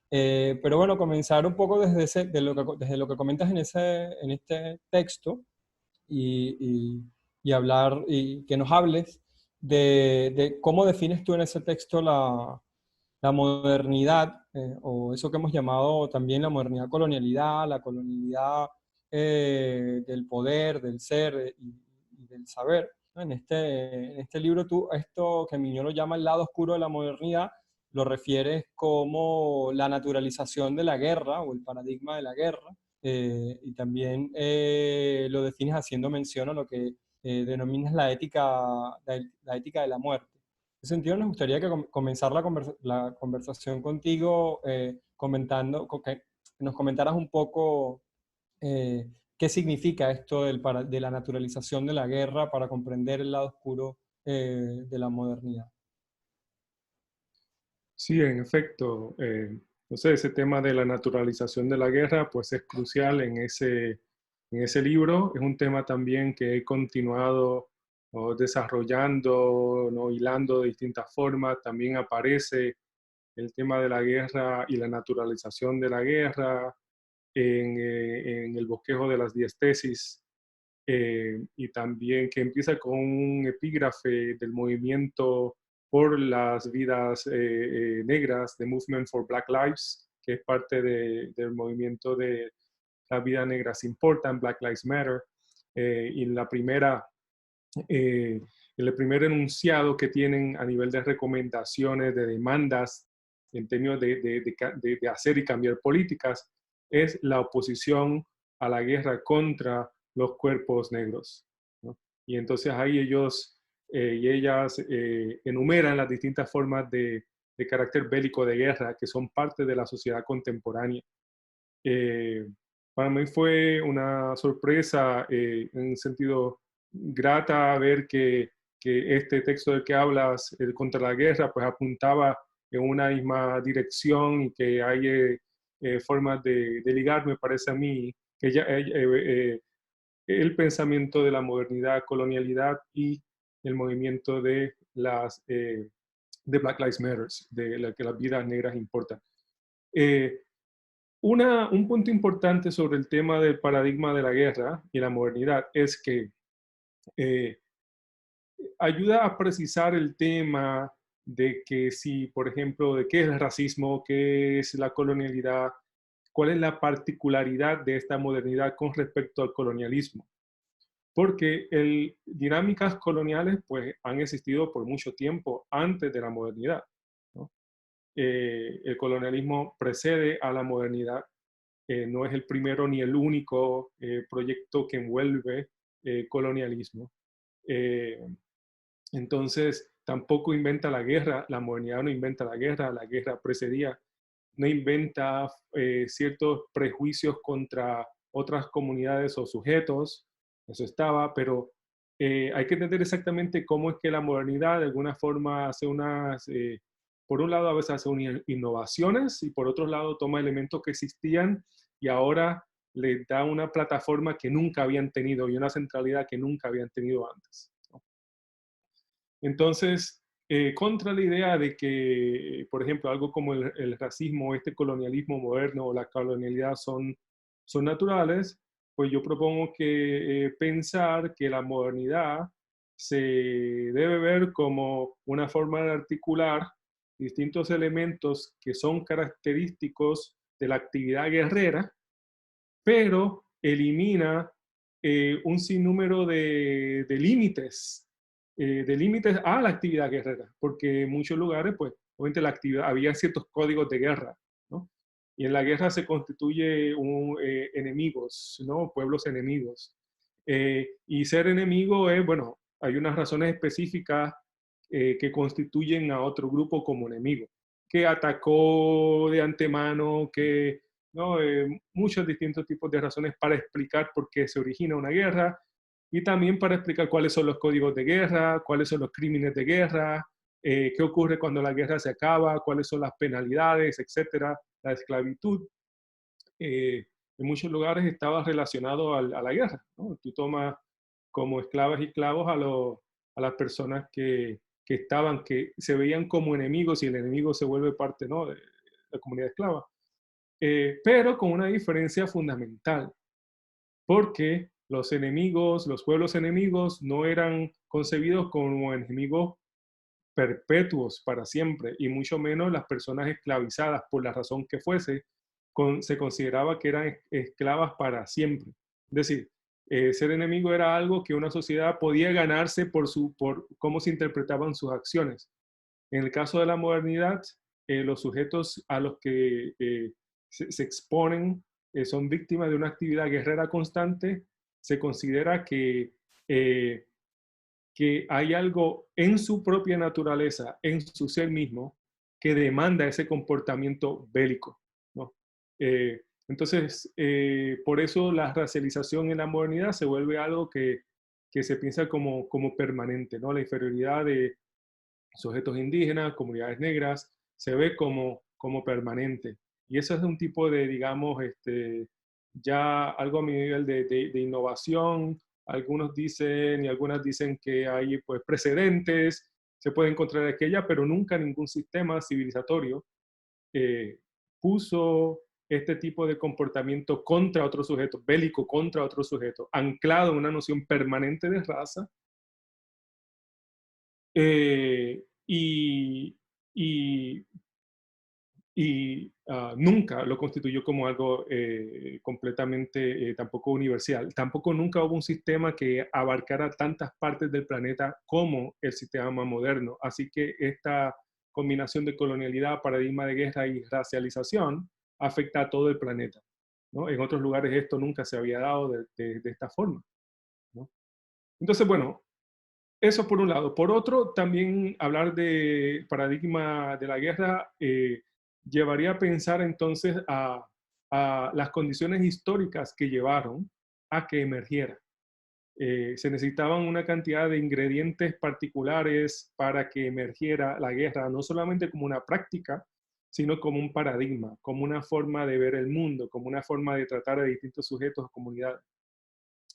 Pero bueno, comenzar un poco desde lo que comentas en este texto y, y hablar y que nos hables de cómo defines tú en ese texto la modernidad, o eso que hemos llamado también la modernidad colonialidad, la colonialidad del poder, del ser y del saber, ¿no? En este libro tú, esto que Miñolo llama el lado oscuro de la modernidad, lo refieres como la naturalización de la guerra o el paradigma de la guerra, y también lo defines haciendo mención a lo que denominas la ética de la muerte. En ese sentido, nos gustaría que comenzar la conversación contigo comentando, que nos comentaras un poco qué significa esto de la naturalización de la guerra para comprender el lado oscuro de la modernidad. Sí, en efecto. No sé, ese tema de la naturalización de la guerra, pues es crucial en ese libro. Es un tema también que he continuado, ¿no?, desarrollando, ¿no?, hilando de distintas formas. También aparece el tema de la guerra y la naturalización de la guerra en el bosquejo de las 10 tesis, y también que empieza con un epígrafe del movimiento por las vidas negras, de Movement for Black Lives, que es parte del movimiento de las vidas negras importan, Black Lives Matter, y eh, el primer enunciado que tienen a nivel de recomendaciones, de demandas, en términos de hacer y cambiar políticas, es la oposición a la guerra contra los cuerpos negros, ¿no? Y entonces ahí ellos y ellas enumeran las distintas formas de carácter bélico de guerra que son parte de la sociedad contemporánea. Eh, para mí fue una sorpresa, en un sentido grata, ver que este texto del que hablas, el contra la guerra, pues apuntaba en una misma dirección y que hay formas de ligar, me parece a mí, que ya, el pensamiento de la modernidad, colonialidad y el movimiento de Black Lives Matter, de la que las vidas negras importan. Eh, un punto importante sobre el tema del paradigma de la guerra y la modernidad es que eh, ayuda a precisar el tema de que si, por ejemplo, de qué es el racismo, qué es la colonialidad, cuál es la particularidad de esta modernidad con respecto al colonialismo. Porque dinámicas coloniales pues, han existido por mucho tiempo antes de la modernidad, ¿no? El colonialismo precede a la modernidad, no es el primero ni el único proyecto que envuelve colonialismo. Eh, entonces, tampoco inventa la guerra, la modernidad no inventa la guerra precedía, no inventa ciertos prejuicios contra otras comunidades o sujetos, eso estaba, pero hay que entender exactamente cómo es que la modernidad de alguna forma hace por un lado a veces hace unas innovaciones y por otro lado toma elementos que existían y ahora les da una plataforma que nunca habían tenido y una centralidad que nunca habían tenido antes, ¿no? Entonces, contra la idea de que, por ejemplo, algo como el racismo, este colonialismo moderno o la colonialidad son naturales, pues yo propongo que pensar que la modernidad se debe ver como una forma de articular distintos elementos que son característicos de la actividad guerrera, pero elimina un sinnúmero de límites a la actividad guerrera, porque en muchos lugares, pues, obviamente había ciertos códigos de guerra, ¿no? Y en la guerra se constituye enemigos, ¿no? Pueblos enemigos. Y ser enemigo es, bueno, hay unas razones específicas que constituyen a otro grupo como enemigo, que atacó de antemano, que, ¿no? Muchos distintos tipos de razones para explicar por qué se origina una guerra y también para explicar cuáles son los códigos de guerra, cuáles son los crímenes de guerra, qué ocurre cuando la guerra se acaba, cuáles son las penalidades, etcétera, la esclavitud. En muchos lugares estaba relacionado a la guerra, ¿no? Tú tomas como esclavas y esclavos a las personas que se veían como enemigos y el enemigo se vuelve parte, ¿no?, de la comunidad esclava. pero con una diferencia fundamental, porque los enemigos, los pueblos enemigos, no eran concebidos como enemigos perpetuos para siempre, y mucho menos las personas esclavizadas, por la razón que fuese, se consideraba que eran esclavas para siempre. Es decir, ser enemigo era algo que una sociedad podía ganarse por cómo se interpretaban sus acciones. En el caso de la modernidad, los sujetos a los que se exponen son víctimas de una actividad guerrera constante. Se considera eh, que hay algo en su propia naturaleza, en su ser mismo, que demanda ese comportamiento bélico, ¿no? Entonces, por eso la racialización en la modernidad se vuelve algo que se piensa como permanente, ¿no? La inferioridad de sujetos indígenas, comunidades negras, se ve como permanente. Y eso es un tipo de, digamos, ya algo a mi nivel de innovación. Algunos dicen y algunas dicen que hay pues precedentes, se puede encontrar aquella, pero nunca ningún sistema civilizatorio eh, puso este tipo de comportamiento contra otro sujeto, bélico contra otro sujeto, anclado en una noción permanente de raza, y, y, nunca lo constituyó como algo completamente tampoco universal. Tampoco nunca hubo un sistema que abarcara tantas partes del planeta como el sistema moderno. Así que esta combinación de colonialidad, paradigma de guerra y racialización afecta a todo el planeta, ¿no? En otros lugares esto nunca se había dado de esta forma, ¿no? Entonces, bueno, eso por un lado. Por otro, también hablar de paradigma de la guerra llevaría a pensar entonces a las condiciones históricas que llevaron a que emergiera. Se necesitaban una cantidad de ingredientes particulares para que emergiera la guerra, no solamente como una práctica, sino como un paradigma, como una forma de ver el mundo, como una forma de tratar a distintos sujetos o comunidades.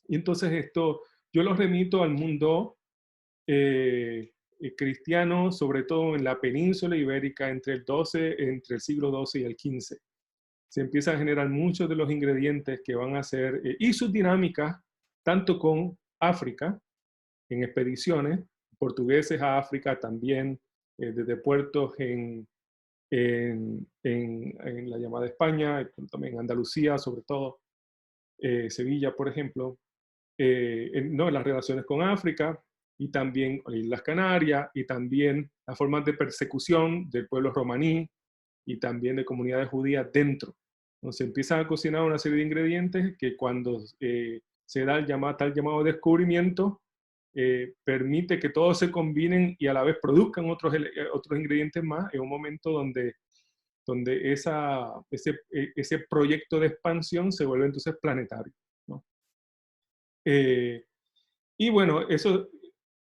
Y entonces esto yo lo remito al mundo cristiano, sobre todo en la península ibérica entre el siglo XII y el XV. Se empiezan a generar muchos de los ingredientes que van a ser, y sus dinámicas, tanto con África, en expediciones, portugueses a África también, desde puertos en la llamada España, también en Andalucía, sobre todo, Sevilla, por ejemplo, no, las relaciones con África y también las Canarias y también las formas de persecución del pueblo romaní y también de comunidades judías dentro. Entonces empiezan a cocinar una serie de ingredientes que cuando se da tal llamado descubrimiento, permite que todos se combinen y a la vez produzcan otros ingredientes más en un momento donde ese proyecto de expansión se vuelve entonces planetario, ¿no? Y bueno, eso,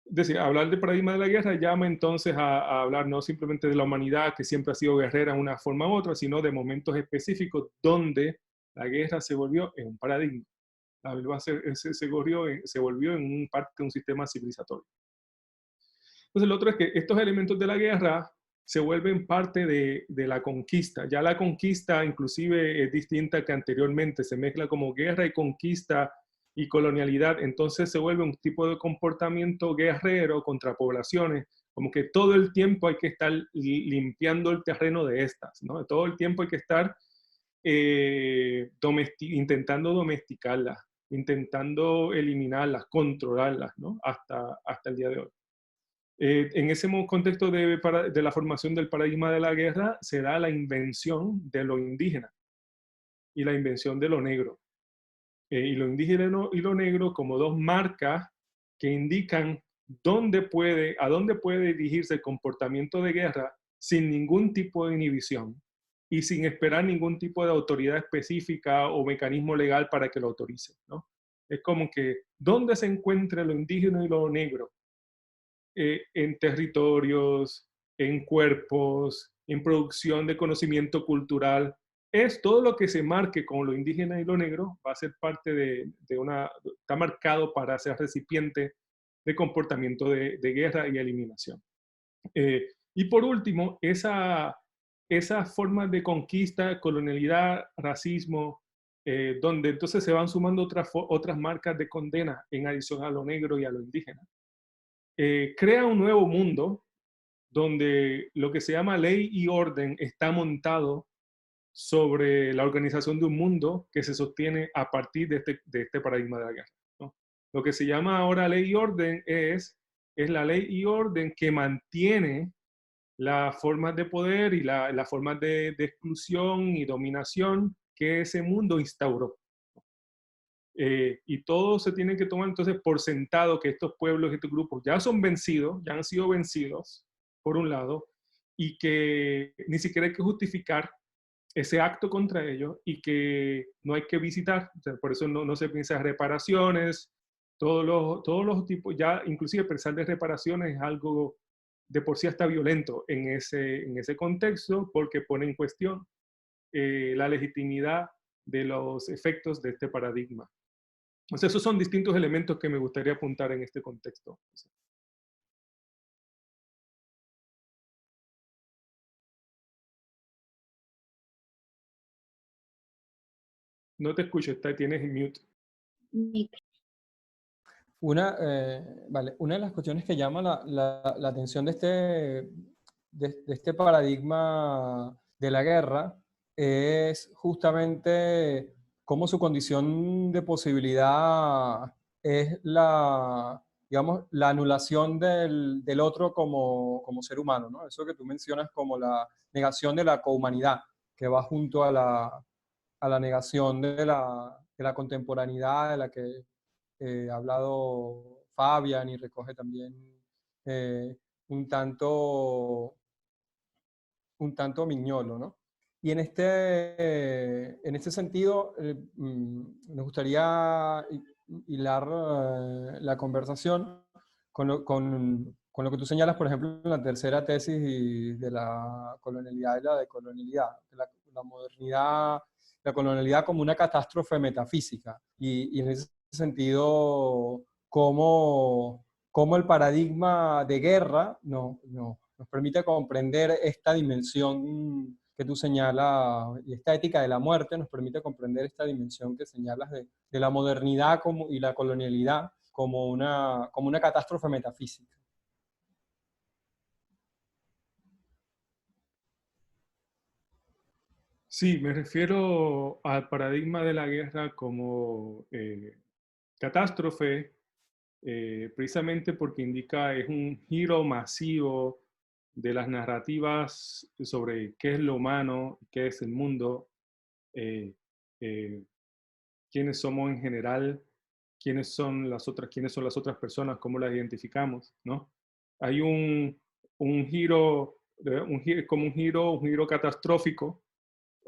decir, hablar de paradigma de la guerra llama entonces a hablar no simplemente de la humanidad que siempre ha sido guerrera en una forma u otra, sino de momentos específicos donde la guerra se volvió en un paradigma. La guerra se volvió en parte de un sistema civilizatorio. Entonces, lo otro es que estos elementos de la guerra se vuelven parte de la conquista. Ya la conquista inclusive es distinta que anteriormente, se mezcla como guerra y conquista y colonialidad, entonces se vuelve un tipo de comportamiento guerrero contra poblaciones, como que todo el tiempo hay que estar limpiando el terreno de estas, ¿no? Todo el tiempo hay que estar intentando domesticarlas, intentando eliminarlas, controlarlas, ¿no? Hasta el día de hoy. En ese contexto de la formación del paradigma de la guerra se da la invención de lo indígena y la invención de lo negro. Y lo indígena y lo negro como dos marcas que indican a dónde puede dirigirse el comportamiento de guerra sin ningún tipo de inhibición y sin esperar ningún tipo de autoridad específica o mecanismo legal para que lo autorice, ¿no? Es como que dónde se encuentra lo indígena y lo negro, en territorios, en cuerpos, en producción de conocimiento cultural. Es todo lo que se marque con lo indígena y lo negro va a ser parte está marcado para ser recipiente de comportamiento de guerra y eliminación. Y por último, esas formas de conquista, colonialidad, racismo, donde entonces se van sumando otras marcas de condena en adición a lo negro y a lo indígena, crea un nuevo mundo donde lo que se llama ley y orden está montado sobre la organización de un mundo que se sostiene a partir de este paradigma de la guerra, ¿no? Lo que se llama ahora ley y orden es la ley y orden que mantiene las formas de poder y las formas de exclusión y dominación que ese mundo instauró. Y todo se tiene que tomar entonces por sentado que estos pueblos, estos grupos ya son vencidos, ya han sido vencidos, por un lado, y que ni siquiera hay que justificar ese acto contra ellos y que no hay que visitar. O sea, por eso no se piensa en reparaciones, todos los tipos, ya inclusive pensar de reparaciones es algo de por sí hasta violento en ese contexto, porque pone en cuestión la legitimidad de los efectos de este paradigma. O sea, esos son distintos elementos que me gustaría apuntar en este contexto. No te escucho, tienes en mute. Una de las cuestiones que llama la atención de este paradigma de la guerra es justamente cómo su condición de posibilidad es digamos, la anulación del otro como ser humano, ¿no? Eso que tú mencionas como la negación de la cohumanidad, que va junto a la negación de la contemporaneidad de la que ha hablado Fabian y recoge también eh, un tanto, un tanto Mignolo, ¿no? Y en este sentido, me gustaría hilar la conversación con lo que tú señalas, por ejemplo, en la tercera tesis de la colonialidad y la decolonialidad, la modernidad, la colonialidad como una catástrofe metafísica. Y en ese sentido, cómo el paradigma de guerra nos permite comprender esta dimensión que tú señalas, y esta ética de la muerte nos permite comprender esta dimensión que señalas de la modernidad y la colonialidad como una catástrofe metafísica. Sí, me refiero al paradigma de la guerra como catástrofe, precisamente porque indica es un giro masivo de las narrativas sobre qué es lo humano, qué es el mundo, eh, eh, quiénes somos en general, quiénes son las otras personas, cómo las identificamos, ¿no? Hay un giro, como un giro catastrófico,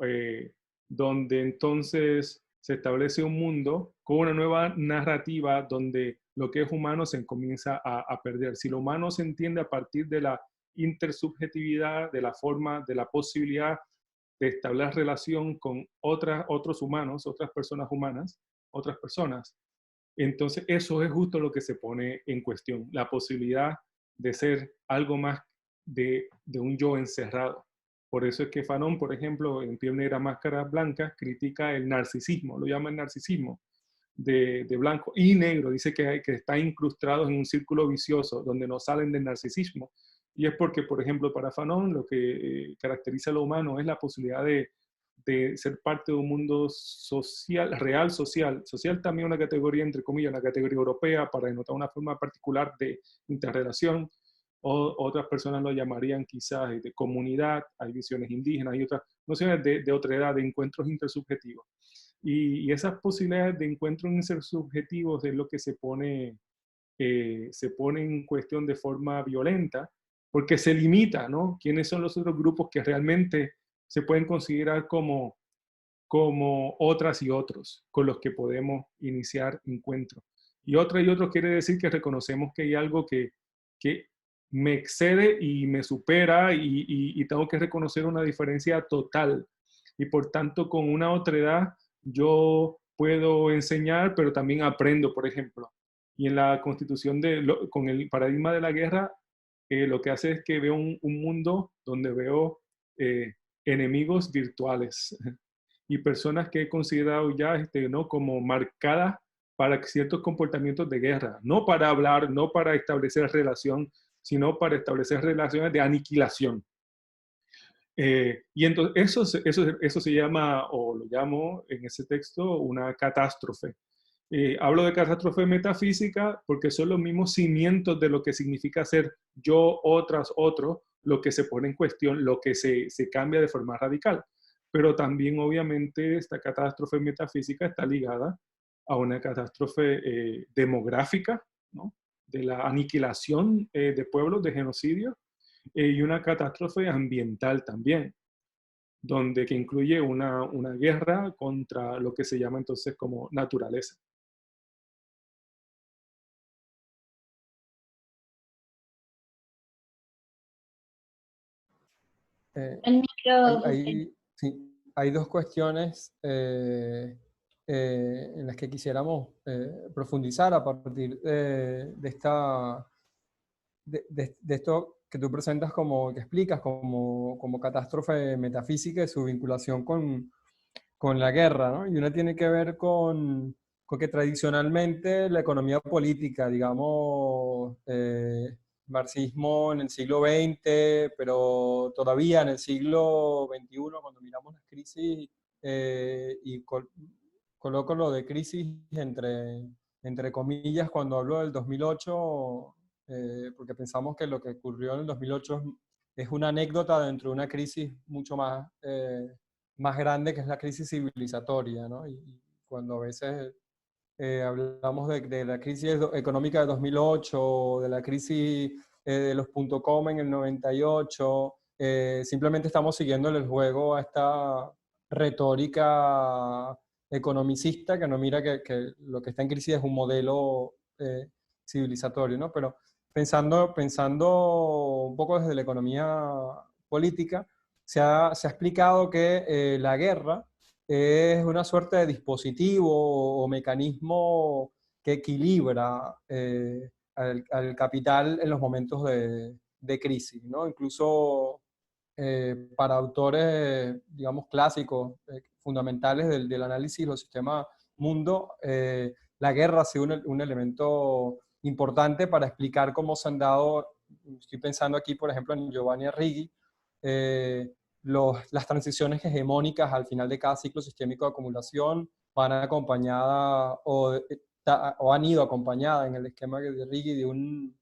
eh, donde entonces se establece un mundo con una nueva narrativa donde lo que es humano se comienza a perder. Si lo humano se entiende a partir de la intersubjetividad, de la forma, de la posibilidad de establecer relación con otros humanos, otras personas humanas, otras personas, entonces eso es justo lo que se pone en cuestión, la posibilidad de ser algo más de un yo encerrado. Por eso es que Fanon, por ejemplo, en Piel Negra, Máscaras Blancas, critica el narcisismo, lo llama el narcisismo de blanco y negro. Dice que está incrustados en un círculo vicioso donde no salen del narcisismo. Y es porque, por ejemplo, para Fanon lo que caracteriza a lo humano es la posibilidad de ser parte de un mundo social, real social. Social también una categoría, entre comillas, una categoría europea para denotar una forma particular de interrelación. O otras personas lo llamarían quizás de comunidad, hay visiones indígenas y otras nociones de otra edad, de encuentros intersubjetivos. Y esas posibilidades de encuentros intersubjetivos es lo que se pone en cuestión de forma violenta, porque se limita, ¿no? ¿Quiénes son los otros grupos que realmente se pueden considerar como otras y otros con los que podemos iniciar encuentros? Y otros quiere decir que reconocemos que hay algo que me excede y me supera y tengo que reconocer una diferencia total. Y por tanto, con una otredad, yo puedo enseñar, pero también aprendo, por ejemplo. Y en la constitución, con el paradigma de la guerra, lo que hace es que veo un mundo donde veo enemigos virtuales y personas que he considerado ya ¿no? como marcadas para ciertos comportamientos de guerra, no para hablar, no para establecer relación, sino para establecer relaciones de aniquilación. Y entonces eso se llama, o lo llamo en ese texto, una catástrofe. Hablo de catástrofe metafísica porque son los mismos cimientos de lo que significa ser yo, otras, otro, lo que se pone en cuestión, lo que se cambia de forma radical. Pero también, obviamente, esta catástrofe metafísica está ligada a una catástrofe demográfica, ¿no? De la aniquilación de pueblos, de genocidio, y una catástrofe ambiental también, donde que incluye una guerra contra lo que se llama entonces como naturaleza. El micro. Sí, hay dos cuestiones en las que quisiéramos profundizar a partir de esto que tú presentas como, que explicas como catástrofe metafísica y su vinculación con la guerra, ¿no? Y una tiene que ver con que tradicionalmente la economía política, digamos, marxismo en el siglo XX, pero todavía en el siglo XXI, cuando miramos las crisis, y coloco lo de crisis entre comillas cuando hablo del 2008, porque pensamos que lo que ocurrió en el 2008 es una anécdota dentro de una crisis mucho más grande, que es la crisis civilizatoria, ¿no? Y cuando a veces hablamos de la crisis económica de 2008, de la crisis de los .com en el 98, simplemente estamos siguiéndole el juego a esta retórica economicista que no mira que lo que está en crisis es un modelo civilizatorio, ¿no? Pero pensando un poco desde la economía política, se ha explicado que la guerra es una suerte de dispositivo o mecanismo que equilibra al capital en los momentos de crisis, ¿no? Incluso para autores, digamos, clásicos, fundamentales del análisis de los sistemas mundo, la guerra ha sido un elemento importante para explicar cómo se han dado, estoy pensando aquí, por ejemplo, en Giovanni Arrighi, las transiciones hegemónicas al final de cada ciclo sistémico de acumulación van acompañadas o han ido acompañadas en el esquema de Arrighi de un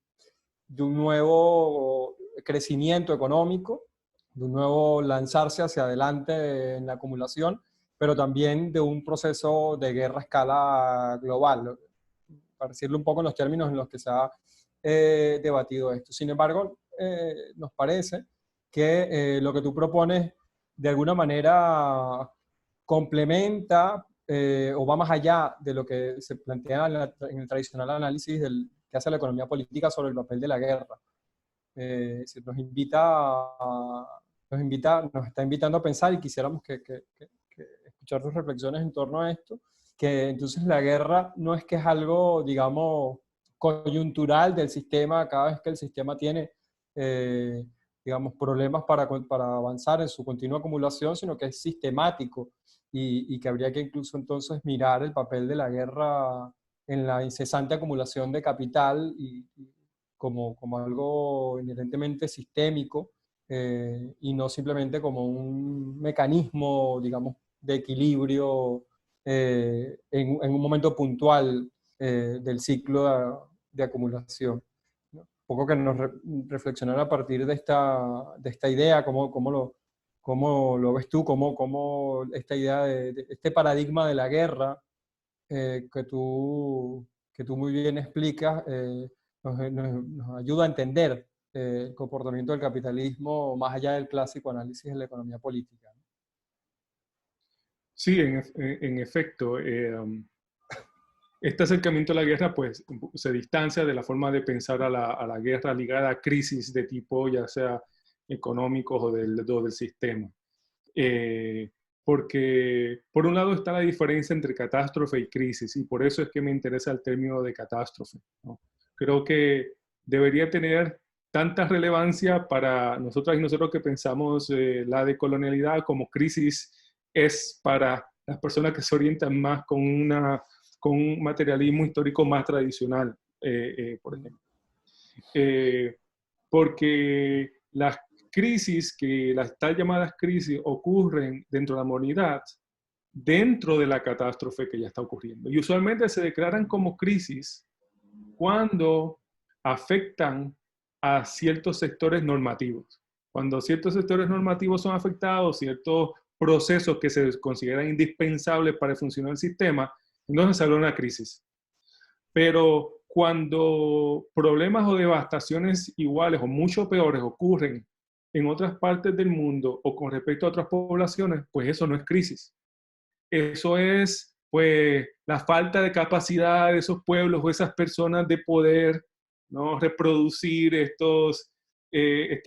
nuevo crecimiento económico, de un nuevo lanzarse hacia adelante en la acumulación, pero también de un proceso de guerra a escala global, para decirlo un poco en los términos en los que se ha debatido esto. Sin embargo, nos parece que lo que tú propones de alguna manera complementa o va más allá de lo que se plantea en el tradicional análisis que hace la economía política sobre el papel de la guerra. Nos está invitando a pensar, y quisiéramos que escuchar tus reflexiones en torno a esto, que entonces la guerra no es que es algo, digamos, coyuntural del sistema, cada vez que el sistema tiene, digamos, problemas para avanzar en su continua acumulación, sino que es sistemático y que habría que incluso entonces mirar el papel de la guerra en la incesante acumulación de capital y como algo inherentemente sistémico, y no simplemente como un mecanismo, digamos, de equilibrio en un momento puntual del ciclo de acumulación, ¿no? Un poco que nos reflexionar a partir de esta idea, cómo lo ves tú, cómo esta idea de este paradigma de la guerra que tú muy bien explicas, nos ayuda a entender el comportamiento del capitalismo más allá del clásico análisis de la economía política. Sí, en efecto, este acercamiento a la guerra pues se distancia de la forma de pensar a la guerra ligada a crisis de tipo ya sea económicos o del sistema. Porque por un lado está la diferencia entre catástrofe y crisis, y por eso es que me interesa el término de catástrofe, ¿no? Creo que debería tener tanta relevancia para nosotras y nosotros que pensamos la decolonialidad como crisis es para las personas que se orientan más con un materialismo histórico más tradicional, por ejemplo. Porque las crisis, las tal llamadas crisis, ocurren dentro de la modernidad, dentro de la catástrofe que ya está ocurriendo. Y usualmente se declaran como crisis cuando afectan a ciertos sectores normativos. Cuando ciertos sectores normativos son afectados, ciertos procesos que se consideran indispensables para funcionar el sistema, entonces se habla de una crisis. Pero cuando problemas o devastaciones iguales o mucho peores ocurren en otras partes del mundo o con respecto a otras poblaciones, pues eso no es crisis. Eso es, pues, la falta de capacidad de esos pueblos o esas personas de poder, ¿no?, reproducir estas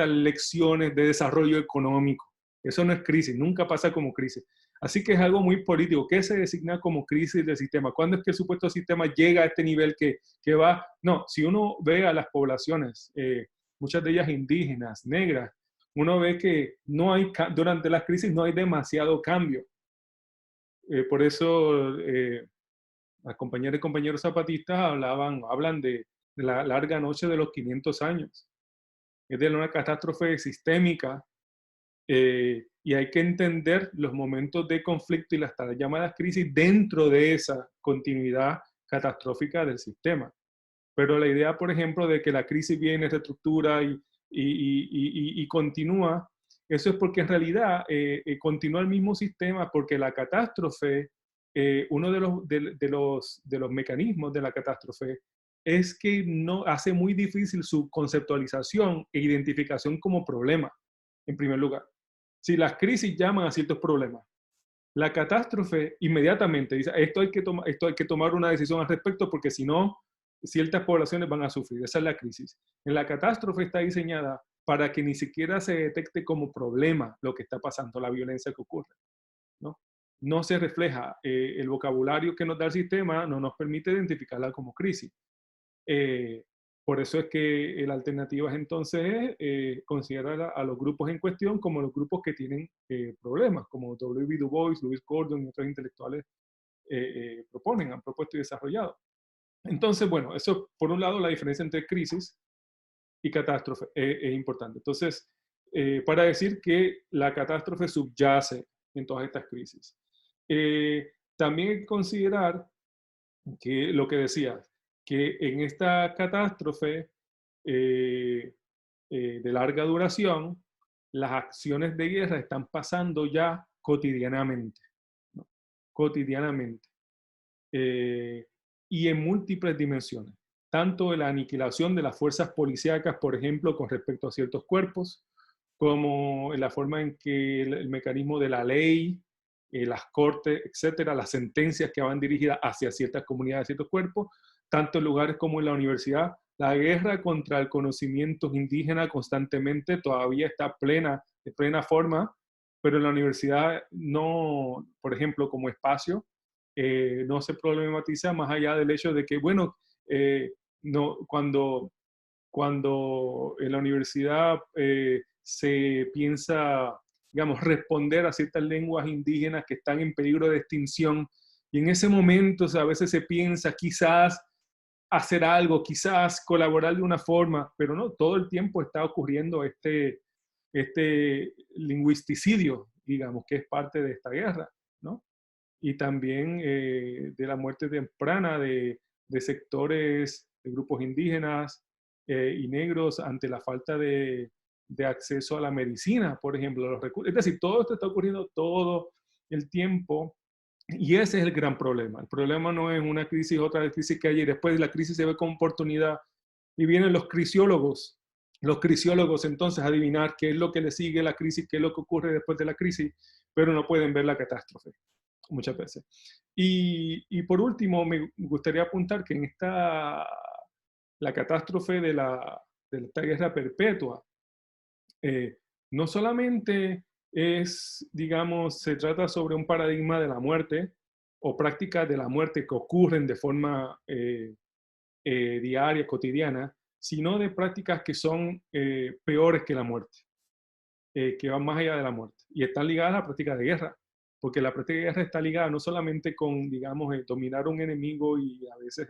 lecciones de desarrollo económico. Eso no es crisis, nunca pasa como crisis. Así que es algo muy político. ¿Qué se designa como crisis del sistema? ¿Cuándo es que el supuesto sistema llega a este nivel que va? No, si uno ve a las poblaciones, muchas de ellas indígenas, negras, uno ve que no hay, durante las crisis no hay demasiado cambio. Por eso las compañeras y compañeros zapatistas hablan de la larga noche de los 500 años. Es de una catástrofe sistémica y hay que entender los momentos de conflicto y las llamadas crisis dentro de esa continuidad catastrófica del sistema. Pero la idea, por ejemplo, de que la crisis viene, reestructura y continúa, eso es porque en realidad continúa el mismo sistema, porque la catástrofe, uno de los mecanismos de la catástrofe es que no hace muy difícil su conceptualización e identificación como problema, en primer lugar. Si las crisis llaman a ciertos problemas, la catástrofe inmediatamente dice, esto hay que tomar una decisión al respecto porque si no, ciertas poblaciones van a sufrir. Esa es la crisis. En la catástrofe está diseñada para que ni siquiera se detecte como problema lo que está pasando, la violencia que ocurre, ¿no? No se refleja. El vocabulario que nos da el sistema no nos permite identificarla como crisis. Por eso es que la alternativa es entonces considerar a los grupos en cuestión como los grupos que tienen problemas, como W.B. Du Bois, Louis Gordon y otros intelectuales han propuesto y desarrollado. Entonces, bueno, eso por un lado la diferencia entre crisis y catástrofe es importante. Entonces, para decir que la catástrofe subyace en todas estas crisis. También hay que considerar que lo que decía, que en esta catástrofe de larga duración, las acciones de guerra están pasando ya cotidianamente, ¿no? Cotidianamente. Y en múltiples dimensiones, tanto en la aniquilación de las fuerzas policíacas, por ejemplo, con respecto a ciertos cuerpos, como en la forma en que el mecanismo de la ley, las cortes, etcétera, las sentencias que van dirigidas hacia ciertas comunidades, ciertos cuerpos, tanto en lugares como en la universidad. La guerra contra el conocimiento indígena constantemente todavía está de plena forma, pero en la universidad no, por ejemplo, como espacio, no se problematiza más allá del hecho de que, bueno, no, cuando en la universidad se piensa, digamos, responder a ciertas lenguas indígenas que están en peligro de extinción, y en ese momento, o sea, a veces se piensa quizás hacer algo, quizás colaborar de una forma, pero no, todo el tiempo está ocurriendo este lingüisticidio, digamos, que es parte de esta guerra, ¿no? Y también de la muerte temprana de sectores, de grupos indígenas y negros ante la falta de acceso a la medicina, por ejemplo, los recursos. Es decir, todo esto está ocurriendo todo el tiempo y ese es el gran problema. El problema no es una crisis, otra crisis que hay y después la crisis se ve como oportunidad y vienen los crisiólogos entonces a adivinar qué es lo que le sigue a la crisis, qué es lo que ocurre después de la crisis, pero no pueden ver la catástrofe muchas veces. Y por último, me gustaría apuntar que en la catástrofe de esta guerra perpetua, no solamente digamos, se trata sobre un paradigma de la muerte o prácticas de la muerte que ocurren de forma diaria, cotidiana, sino de prácticas que son peores que la muerte, que van más allá de la muerte. Y están ligadas a la práctica de guerra, porque la práctica de guerra está ligada no solamente con, digamos, dominar a un enemigo y a veces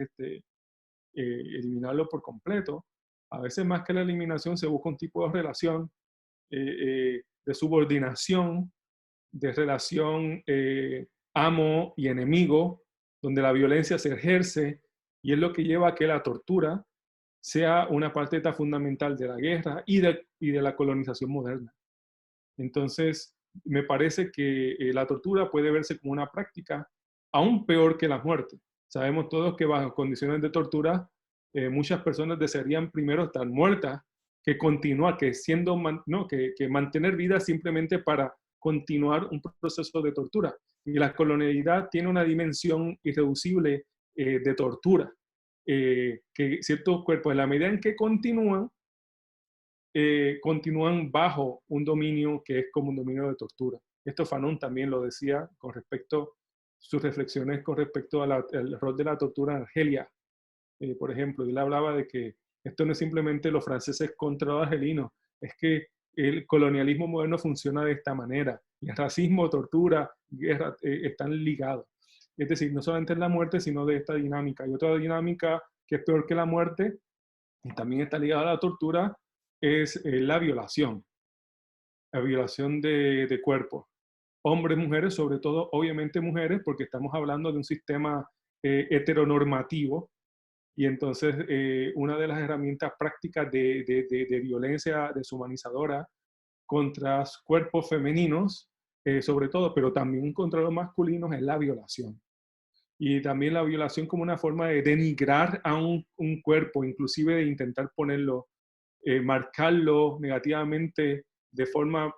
eliminarlo por completo. A veces más que la eliminación se busca un tipo de relación de subordinación, de relación amo y enemigo, donde la violencia se ejerce y es lo que lleva a que la tortura sea una parte tan fundamental de la guerra y de la colonización moderna. Entonces, me parece que la tortura puede verse como una práctica aún peor que la muerte. Sabemos todos que bajo condiciones de tortura, muchas personas desearían primero estar muertas que continuar, que mantener vida simplemente para continuar un proceso de tortura. Y la colonialidad tiene una dimensión irreducible de tortura, que ciertos cuerpos, en la medida en que continúan bajo un dominio que es como un dominio de tortura. Esto Fanon también lo decía con respecto, sus reflexiones con respecto al rol de la tortura en Argelia. Por ejemplo, él hablaba de que esto no es simplemente los franceses contra los argelinos, es que el colonialismo moderno funciona de esta manera. Y el racismo, tortura, guerra están ligados. Es decir, no solamente es la muerte, sino de esta dinámica. Y otra dinámica que es peor que la muerte, y también está ligada a la tortura, es la violación de cuerpos. Hombres, mujeres, sobre todo, obviamente mujeres, porque estamos hablando de un sistema heteronormativo, y entonces una de las herramientas prácticas de violencia deshumanizadora contra cuerpos femeninos, sobre todo, pero también contra los masculinos, es la violación. Y también la violación como una forma de denigrar a un cuerpo, inclusive de intentar ponerlo, marcarlo negativamente de forma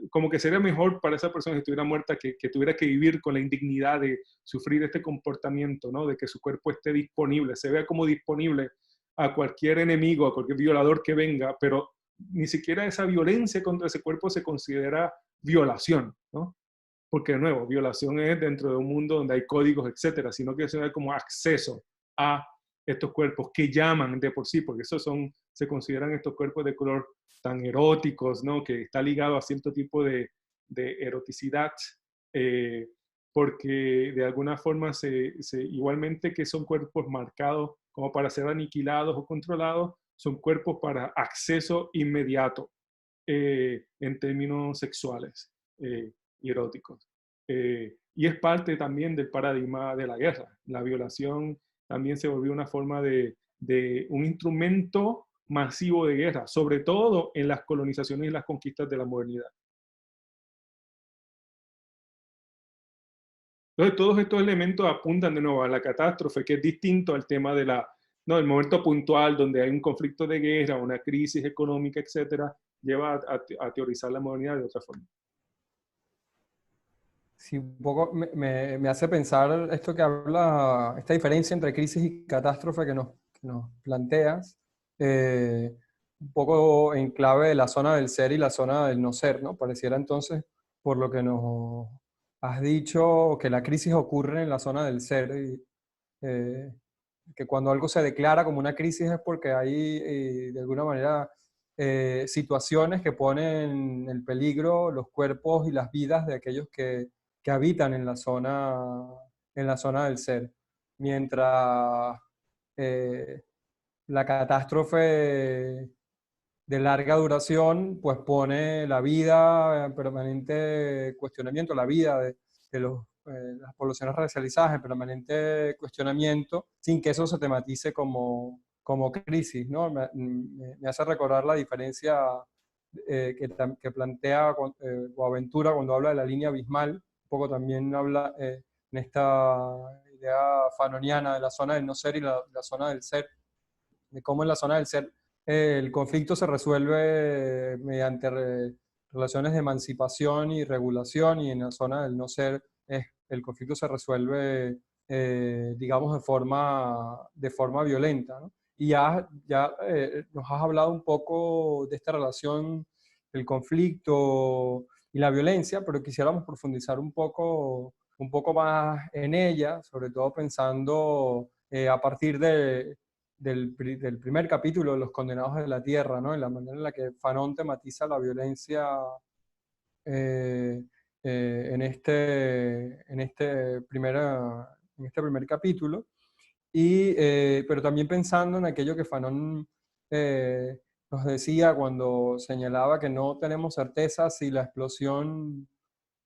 como que sería mejor para esa persona que estuviera muerta que tuviera que vivir con la indignidad de sufrir este comportamiento, ¿no? De que su cuerpo esté disponible, se vea como disponible a cualquier enemigo, a cualquier violador que venga, pero ni siquiera esa violencia contra ese cuerpo se considera violación, ¿no? Porque de nuevo, violación es dentro de un mundo donde hay códigos, etcétera, sino que es como acceso a estos cuerpos que llaman de por sí, porque se consideran estos cuerpos de color tan eróticos, ¿no? Que está ligado a cierto tipo de eroticidad, porque de alguna forma igualmente que son cuerpos marcados como para ser aniquilados o controlados, son cuerpos para acceso inmediato en términos sexuales y eróticos. Y es parte también del paradigma de la guerra. La violación también se volvió una forma de un instrumento masivo de guerra, sobre todo en las colonizaciones y las conquistas de la modernidad. Entonces, todos estos elementos apuntan de nuevo a la catástrofe, que es distinto al tema del momento puntual donde hay un conflicto de guerra, una crisis económica, etcétera, lleva a teorizar la modernidad de otra forma. Sí, un poco me hace pensar esto que habla, esta diferencia entre crisis y catástrofe que nos planteas, un poco en clave de la zona del ser y la zona del no ser, ¿no? Pareciera entonces, por lo que nos has dicho, que la crisis ocurre en la zona del ser y que cuando algo se declara como una crisis es porque hay, de alguna manera, situaciones que ponen en peligro los cuerpos y las vidas de aquellos que habitan en la zona del ser. Mientras la catástrofe de larga duración, pues pone la vida en permanente cuestionamiento, la vida de las poblaciones racializadas en permanente cuestionamiento, sin que eso se tematice como crisis, ¿no? Me hace recordar la diferencia que plantea Boaventura cuando habla de la línea abismal, un poco también habla en esta idea fanoniana de la zona del no ser y la zona del ser, de cómo en la zona del ser el conflicto se resuelve mediante relaciones de emancipación y regulación, y en la zona del no ser el conflicto se resuelve, digamos, de forma violenta, ¿no? Y ya nos has hablado un poco de esta relación del conflicto y la violencia, pero quisiéramos profundizar un poco más en ella, sobre todo pensando a partir de del primer capítulo de Los Condenados de la Tierra, ¿no? En la manera en la que Fanon tematiza la violencia en este primer capítulo. Pero también pensando en aquello que Fanon nos decía cuando señalaba que no tenemos certeza si la explosión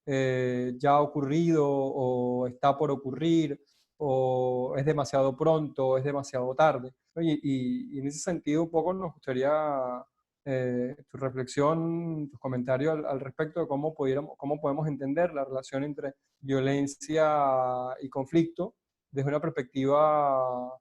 ya ha ocurrido o está por ocurrir, o es demasiado pronto, o es demasiado tarde, ¿no? Y en ese sentido un poco nos gustaría tu reflexión, tus comentarios al respecto de cómo podemos entender la relación entre violencia y conflicto desde una perspectiva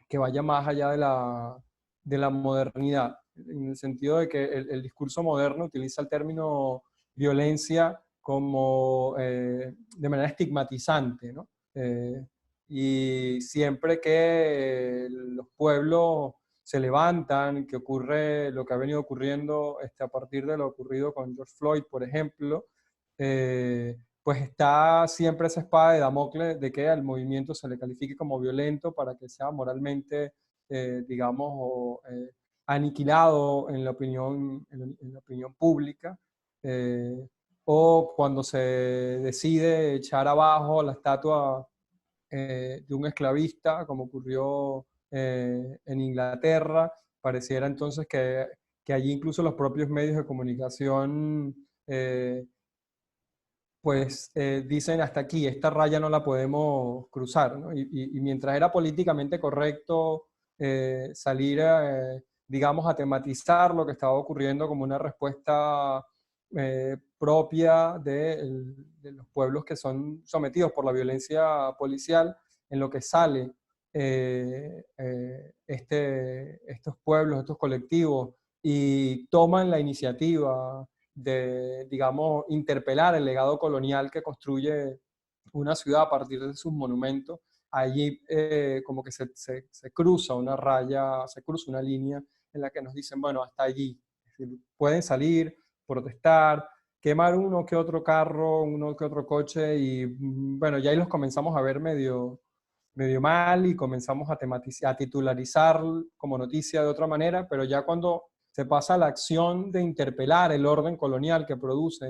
que vaya más allá de la modernidad, en el sentido de que el discurso moderno utiliza el término violencia como de manera estigmatizante, ¿no? Y siempre que los pueblos se levantan, que ocurre lo que ha venido ocurriendo a partir de lo ocurrido con George Floyd, por ejemplo, pues está siempre esa espada de Damocles de que al movimiento se le califique como violento para que sea moralmente, digamos, aniquilado en la opinión, en la opinión pública. O cuando se decide echar abajo la estatua de un esclavista, como ocurrió en Inglaterra, pareciera entonces que allí incluso los propios medios de comunicación pues dicen hasta aquí, esta raya no la podemos cruzar, ¿no? Y mientras era políticamente correcto salir, digamos, a tematizar lo que estaba ocurriendo como una respuesta propia de los pueblos que son sometidos por la violencia policial, en lo que sale estos pueblos, estos colectivos, y toman la iniciativa de, digamos, interpelar el legado colonial que construye una ciudad a partir de sus monumentos. Allí como que se cruza una raya, se cruza una línea en la que nos dicen, bueno, hasta allí. Es decir, pueden salir, protestar, quemar uno que otro carro, uno que otro coche, y bueno, ya ahí los comenzamos a ver medio mal y comenzamos a tematizar, a titularizar como noticia de otra manera, pero ya cuando se pasa a la acción de interpelar el orden colonial que produce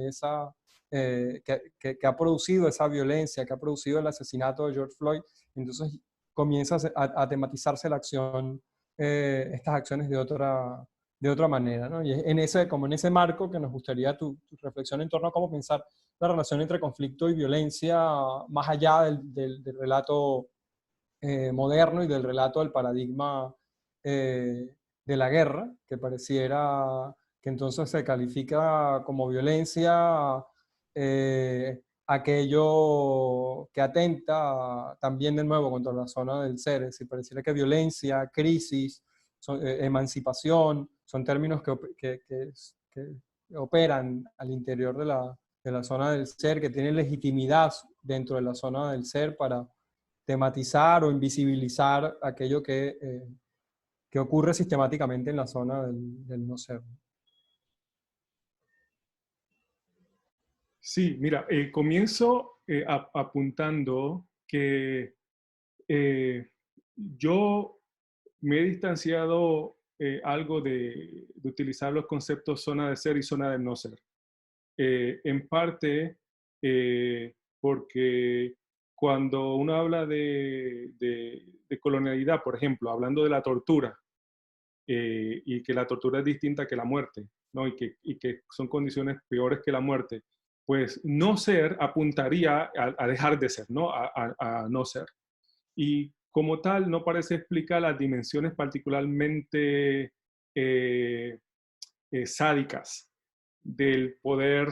que ha producido esa violencia, que ha producido el asesinato de George Floyd, entonces comienza a tematizarse la acción, estas acciones de otra manera, ¿no? Y como en ese marco que nos gustaría tu reflexión en torno a cómo pensar la relación entre conflicto y violencia más allá del relato moderno y del relato del paradigma de la guerra, que pareciera que entonces se califica como violencia aquello que atenta también de nuevo contra la zona del ser. Es decir, pareciera que violencia, crisis, emancipación, son términos que operan al interior de la zona del ser, que tienen legitimidad dentro de la zona del ser para tematizar o invisibilizar aquello que ocurre sistemáticamente en la zona del no ser. Sí, mira, comienzo apuntando que yo me he distanciado algo de utilizar los conceptos zona de ser y zona de no ser. En parte porque cuando uno habla de colonialidad, por ejemplo, hablando de la tortura, y que la tortura es distinta que la muerte, ¿no? Y que son condiciones peores que la muerte, pues no ser apuntaría a dejar de ser, ¿no? A no ser. Y como tal, no parece explicar las dimensiones particularmente sádicas del poder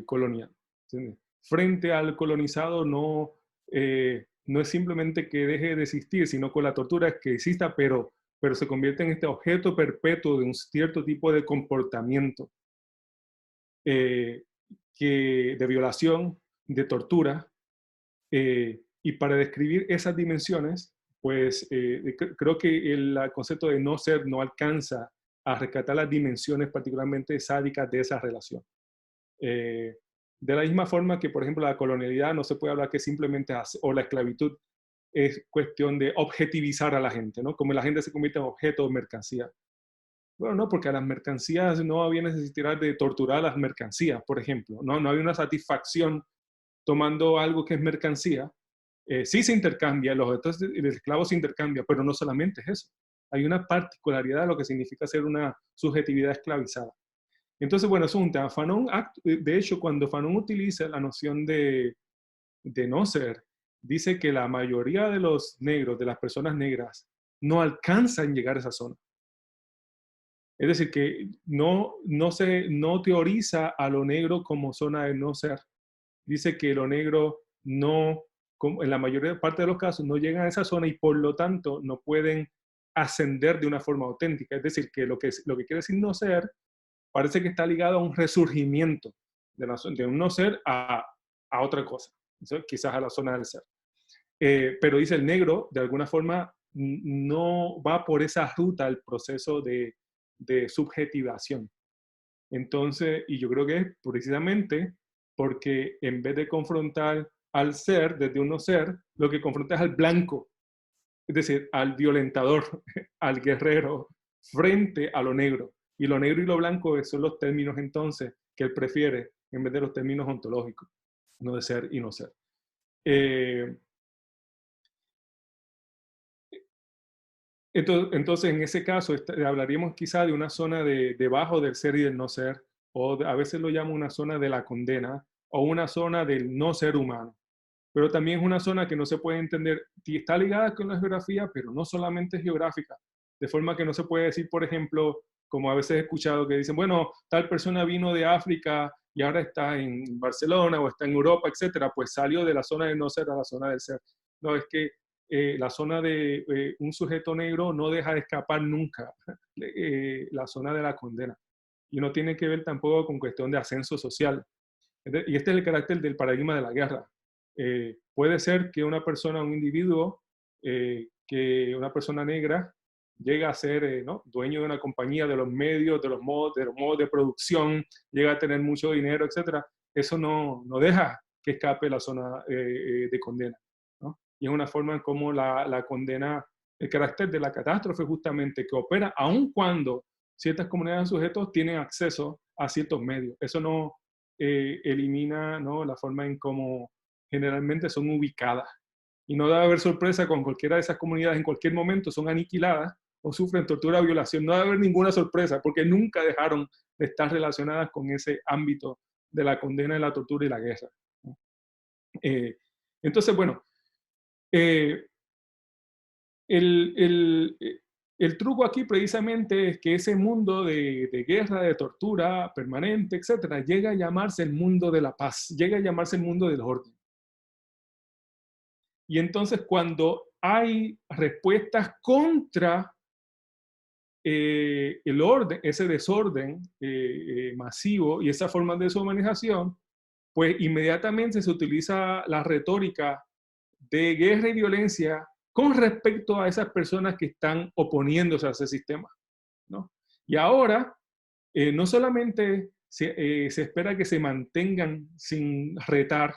colonial. ¿Entiendes? Frente al colonizado no es simplemente que deje de existir, sino que la tortura es que exista, pero se convierte en este objeto perpetuo de un cierto tipo de comportamiento de violación, de tortura, y para describir esas dimensiones, pues creo que el concepto de no ser no alcanza a rescatar las dimensiones particularmente sádicas de esa relación. De la misma forma que, por ejemplo, la colonialidad no se puede hablar que simplemente, o la esclavitud, es cuestión de objetivizar a la gente, ¿no? Como la gente se convierte en objeto o mercancía. Bueno, no, porque a las mercancías no había necesidad de torturar a las mercancías, por ejemplo. No había una satisfacción tomando algo que es mercancía. Sí se intercambia, los objetos de esclavos se intercambia, pero no solamente es eso. Hay una particularidad de lo que significa ser una subjetividad esclavizada. Entonces, bueno, eso es un tema. Fanon, de hecho, cuando Fanon utiliza la noción de no ser, dice que la mayoría de los negros, de las personas negras, no alcanzan a llegar a esa zona. Es decir, que no teoriza a lo negro como zona de no ser. Dice que lo negro no, en la mayoría parte de los casos, no llegan a esa zona y por lo tanto no pueden ascender de una forma auténtica. Es decir, que lo que quiere decir no ser parece que está ligado a un resurgimiento de un no ser a otra cosa, quizás a la zona del ser. Pero dice el negro, de alguna forma, no va por esa ruta el proceso de subjetivación. Entonces, y yo creo que es precisamente porque en vez de confrontar al ser desde un no ser, lo que confronta es al blanco, es decir, al violentador, al guerrero, frente a lo negro. Y lo negro y lo blanco son los términos entonces que él prefiere en vez de los términos ontológicos, no de ser y no ser. Entonces, en ese caso, hablaríamos quizá de una zona debajo del ser y del no ser, o a veces lo llamo una zona de la condena, o una zona del no ser humano. Pero también es una zona que no se puede entender, está ligada con la geografía, pero no solamente es geográfica. De forma que no se puede decir, por ejemplo, como a veces he escuchado que dicen, bueno, tal persona vino de África y ahora está en Barcelona o está en Europa, etcétera, pues salió de la zona del no ser a la zona del ser. No, es que la zona de un sujeto negro no deja de escapar nunca la zona de la condena. Y no tiene que ver tampoco con cuestión de ascenso social. Y este es el carácter del paradigma de la guerra. Puede ser que una persona, un individuo, que una persona negra llega a ser ¿no? dueño de una compañía, de los medios, de los modos de producción, llega a tener mucho dinero, etc. Eso no deja que escape la zona de condena, ¿no? Y es una forma en cómo la condena, el carácter de la catástrofe justamente, que opera aun cuando ciertas comunidades de sujetos tienen acceso a ciertos medios. Eso no elimina, ¿no? la forma en cómo generalmente son ubicadas. Y no debe haber sorpresa con cualquiera de esas comunidades, en cualquier momento son aniquiladas o sufren tortura o violación. No debe haber ninguna sorpresa porque nunca dejaron de estar relacionadas con ese ámbito de la condena, de la tortura y la guerra. Entonces, bueno, el truco aquí precisamente es que ese mundo de guerra, de tortura permanente, etcétera, llega a llamarse el mundo de la paz, llega a llamarse el mundo del orden. Y entonces cuando hay respuestas contra el orden, ese desorden masivo y esa forma de deshumanización, pues inmediatamente se utiliza la retórica de guerra y violencia con respecto a esas personas que están oponiéndose a ese sistema, ¿no? Y ahora, no solamente se espera que se mantengan sin retar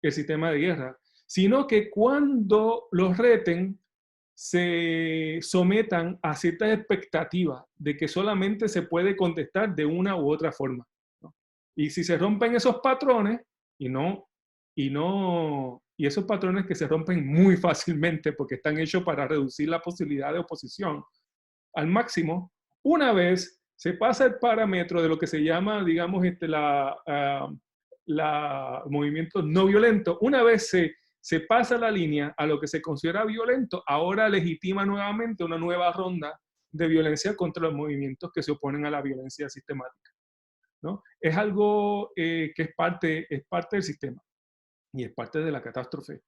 el sistema de guerra, sino que cuando los reten, se sometan a ciertas expectativas de que solamente se puede contestar de una u otra forma, ¿no? Y si se rompen esos patrones, y esos patrones que se rompen muy fácilmente porque están hechos para reducir la posibilidad de oposición al máximo, una vez se pasa el parámetro de lo que se llama, digamos, movimiento no violento, una vez se pasa la línea a lo que se considera violento, ahora legitima nuevamente una nueva ronda de violencia contra los movimientos que se oponen a la violencia sistemática, ¿no? Es algo que es parte del sistema y es parte de la catástrofe.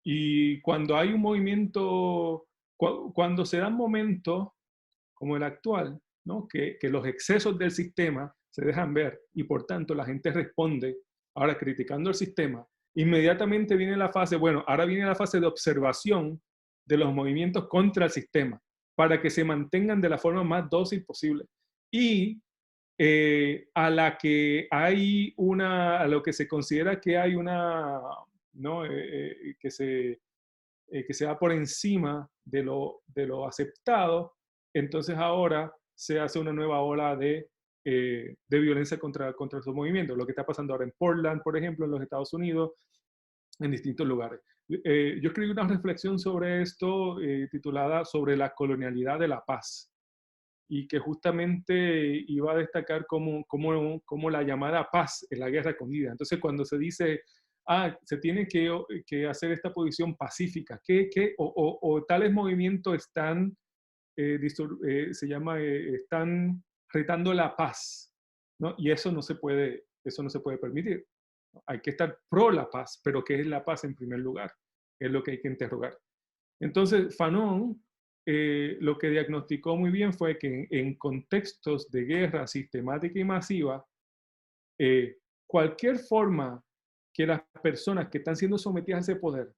Y cuando hay un movimiento, cuando se dan momentos como el actual, ¿no? que los excesos del sistema se dejan ver y por tanto la gente responde ahora criticando el sistema, inmediatamente viene la fase, bueno, ahora viene la fase de observación de los movimientos contra el sistema para que se mantengan de la forma más dócil posible. Y a la que hay a lo que se considera que hay una, ¿no? Que se que se va por encima de lo aceptado, entonces ahora se hace una nueva ola de violencia contra esos movimientos. Lo que está pasando ahora en Portland, por ejemplo, en los Estados Unidos, en distintos lugares. Yo escribí una reflexión sobre esto titulada Sobre la colonialidad de la paz, y que justamente iba a destacar cómo la llamada paz es la guerra escondida. Entonces, cuando se dice, se tiene que hacer esta posición pacífica, o tales movimientos están, están retando la paz, ¿no? Y eso no se puede permitir. Hay que estar pro la paz, pero ¿qué es la paz en primer lugar? Es lo que hay que interrogar. Entonces, Fanon lo que diagnosticó muy bien fue que en contextos de guerra sistemática y masiva, cualquier forma que las personas que están siendo sometidas a ese poder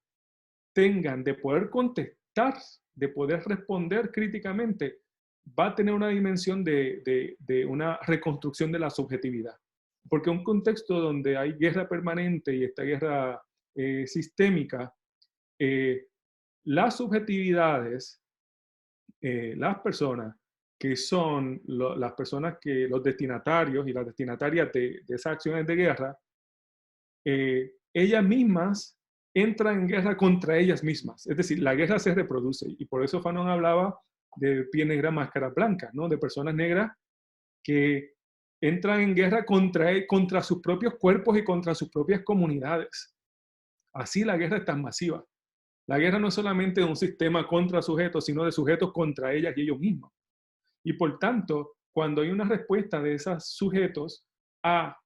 tengan de poder contestar, de poder responder críticamente, va a tener una dimensión de una reconstrucción de la subjetividad. Porque un contexto donde hay guerra permanente y esta guerra sistémica, las subjetividades, las personas que son las personas los destinatarios y las destinatarias de esas acciones de guerra, ellas mismas entran en guerra contra ellas mismas. Es decir, la guerra se reproduce, y por eso Fanon hablaba de piel negra, máscara blanca, ¿no? De personas negras que entran en guerra contra sus propios cuerpos y contra sus propias comunidades. Así la guerra es tan masiva. La guerra no es solamente de un sistema contra sujetos, sino de sujetos contra ellas y ellos mismos. Y por tanto, cuando hay una respuesta de esos sujetos a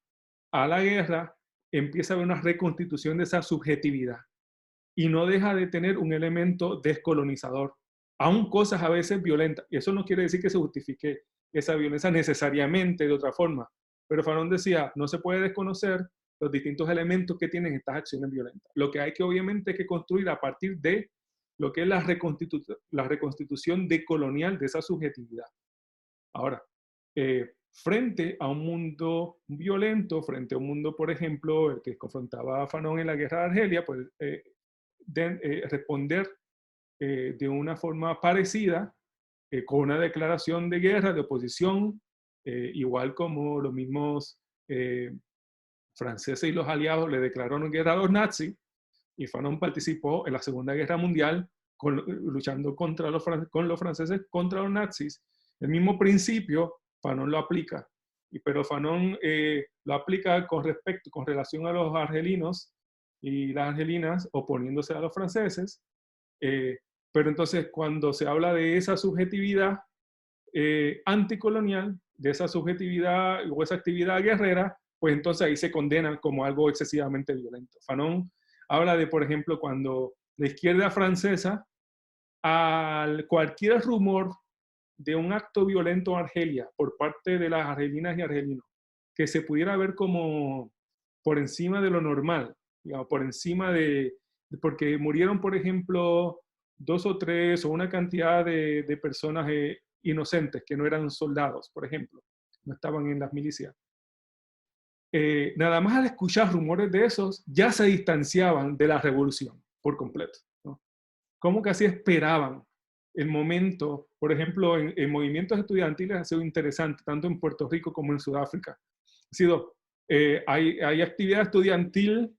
la guerra, empieza a haber una reconstitución de esa subjetividad. Y no deja de tener un elemento descolonizador, aun cosas a veces violentas. Y eso no quiere decir que se justifique esa violencia necesariamente de otra forma. Pero Fanon decía, no se puede desconocer los distintos elementos que tienen estas acciones violentas. Lo que hay que obviamente que construir a partir de lo que es la reconstitución decolonial de esa subjetividad. Ahora, frente a un mundo violento, frente a un mundo, por ejemplo, el que confrontaba a Fanon en la guerra de Argelia, pues responder de una forma parecida, con una declaración de guerra, de oposición, igual como los mismos franceses y los aliados le declararon guerra a los nazis, y Fanon participó en la Segunda Guerra Mundial luchando con los franceses contra los nazis. El mismo principio Fanon lo aplica, pero Fanon lo aplica con relación a los argelinos y las argelinas oponiéndose a los franceses, pero entonces cuando se habla de esa subjetividad anticolonial, de esa subjetividad o esa actividad guerrera, pues entonces ahí se condenan como algo excesivamente violento. Fanon habla de, por ejemplo, cuando la izquierda francesa, al cualquier rumor de un acto violento en Argelia por parte de las argelinas y argelinos, que se pudiera ver como por encima de lo normal, digamos, por encima porque murieron, por ejemplo, 2 o 3 o una cantidad de personas inocentes que no eran soldados, por ejemplo, no estaban en las milicias. Nada más al escuchar rumores de esos, ya se distanciaban de la revolución por completo, ¿no? Como que así esperaban el momento, por ejemplo, en movimientos estudiantiles ha sido interesante, tanto en Puerto Rico como en Sudáfrica. Ha sido, hay actividad estudiantil,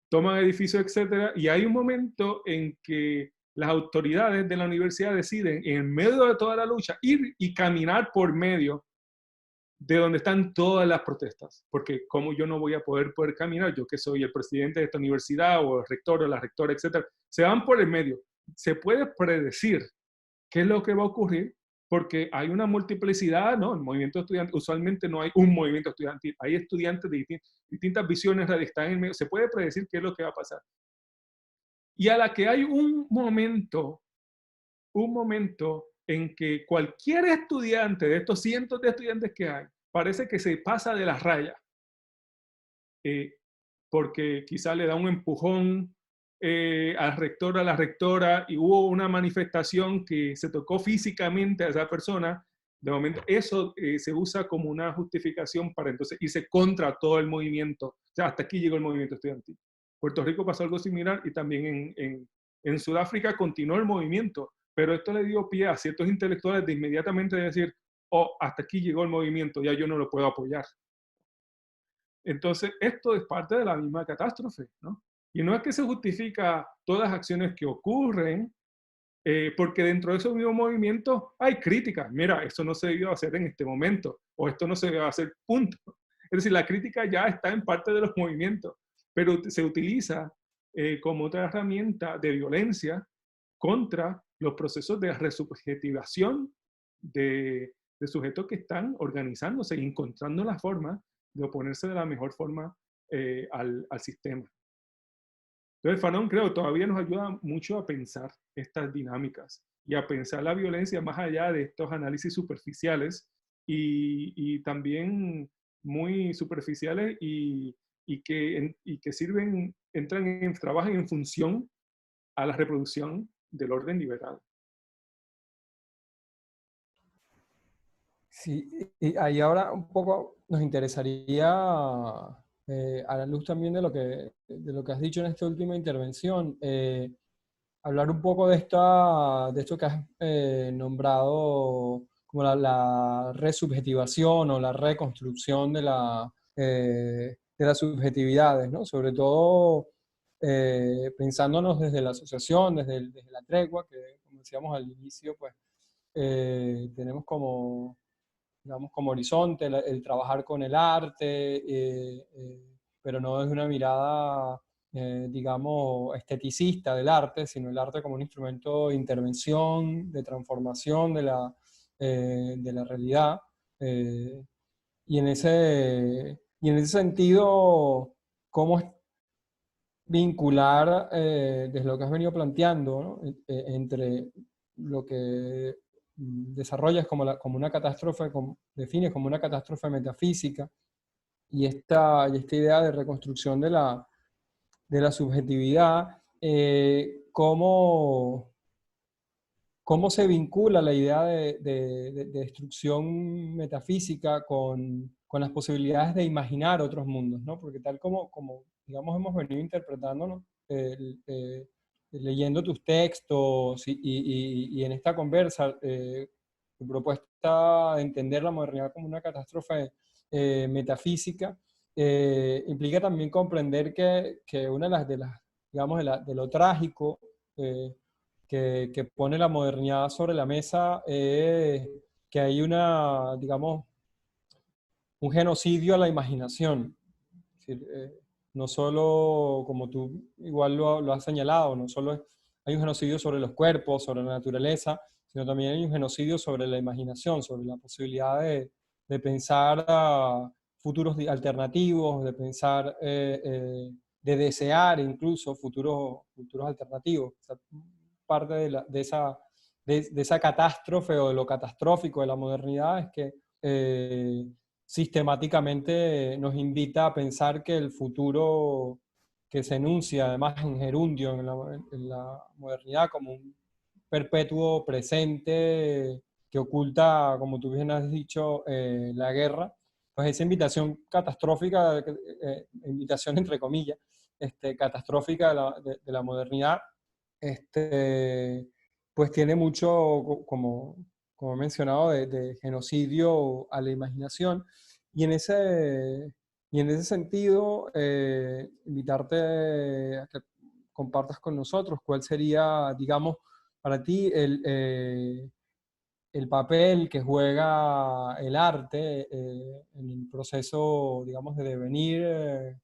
toman edificios, etcétera, y hay un momento en que las autoridades de la universidad deciden, en medio de toda la lucha, ir y caminar por medio de donde están todas las protestas, porque como yo no voy a poder caminar, yo que soy el presidente de esta universidad, o el rector, o la rectora, etcétera, se van por el medio. Se puede predecir qué es lo que va a ocurrir, porque hay una multiplicidad, ¿no? El movimiento estudiantil, usualmente no hay un movimiento estudiantil, hay estudiantes de distintas visiones, están en el medio, se puede predecir qué es lo que va a pasar. Y a la que hay un momento en que cualquier estudiante de estos cientos de estudiantes que hay, parece que se pasa de la raya, porque quizá le da un empujón al rector, a la rectora, y hubo una manifestación que se tocó físicamente a esa persona. De momento, eso se usa como una justificación para entonces irse contra todo el movimiento. O sea, hasta aquí llegó el movimiento estudiantil. Puerto Rico pasó algo similar, y también En Sudáfrica continuó el movimiento, pero esto le dio pie a ciertos intelectuales de inmediatamente decir, oh, hasta aquí llegó el movimiento, ya yo no lo puedo apoyar. Entonces, esto es parte de la misma catástrofe, ¿no? Y no es que se justifica todas las acciones que ocurren, porque dentro de esos mismos movimientos hay críticas. Mira, eso no se debió hacer en este momento, o esto no se debió hacer, punto. Es decir, la crítica ya está en parte de los movimientos, pero se utiliza como otra herramienta de violencia contra los procesos de resubjetivación de sujetos que están organizándose y encontrando la forma de oponerse de la mejor forma al sistema. Entonces, Fanon, creo, todavía nos ayuda mucho a pensar estas dinámicas y a pensar la violencia más allá de estos análisis superficiales y también muy superficiales y que sirven, trabajan en función a la reproducción del orden liberal. Sí, y ahí ahora un poco nos interesaría, a la luz también de lo que has dicho en esta última intervención, hablar un poco de esto que has nombrado como la resubjetivación o la reconstrucción de las subjetividades, ¿no? Sobre todo pensándonos desde la asociación, desde la tregua, que como decíamos al inicio, pues tenemos como, digamos, como horizonte el trabajar con el arte, pero no desde una mirada, digamos, esteticista del arte, sino el arte como un instrumento de intervención, de transformación de la realidad. eh, y en ese sentido, ¿cómo es vincular, desde lo que has venido planteando, ¿no? Entre lo que desarrollas como una catástrofe, defines como una catástrofe metafísica, y esta idea de reconstrucción de la subjetividad, ¿cómo se vincula la idea de destrucción metafísica con las posibilidades de imaginar otros mundos, ¿no? Porque tal como digamos, hemos venido interpretándonos, leyendo tus textos y en esta conversa, tu propuesta de entender la modernidad como una catástrofe metafísica, implica también comprender que una de las digamos, de lo trágico, que pone la modernidad sobre la mesa, que hay digamos, un genocidio a la imaginación. Es decir, no solo, como tú igual lo has señalado, no solo hay un genocidio sobre los cuerpos, sobre la naturaleza, sino también hay un genocidio sobre la imaginación, sobre la posibilidad de pensar futuros alternativos, de pensar, de desear incluso futuros alternativos. O sea, parte de esa catástrofe o de lo catastrófico de la modernidad es que sistemáticamente nos invita a pensar que el futuro que se enuncia además en gerundio en la modernidad como un perpetuo presente que oculta, como tú bien has dicho, la guerra, pues esa invitación catastrófica, invitación entre comillas, catastrófica de la modernidad, pues tiene mucho, como he mencionado, de genocidio a la imaginación. Y en ese sentido, invitarte a que compartas con nosotros cuál sería, digamos, para ti el papel que juega el arte en el proceso, digamos, de devenir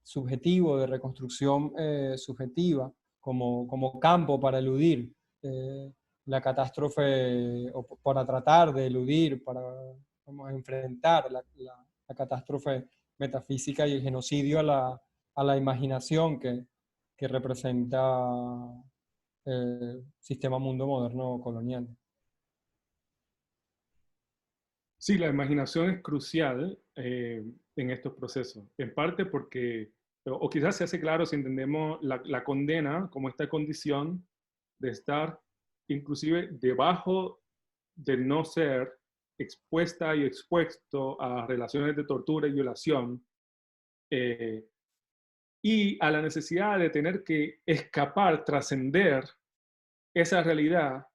subjetivo, de reconstrucción subjetiva, como campo para eludir la catástrofe, o para tratar de eludir, para enfrentar la catástrofe metafísica y el genocidio a la imaginación que representa el sistema mundo moderno colonial. Sí, la imaginación es crucial en estos procesos, en parte porque, o quizás se hace claro si entendemos la condena como esta condición de estar inclusive debajo del no ser expuesta y expuesto a relaciones de tortura y violación, y a la necesidad de tener que escapar, trascender esa realidad,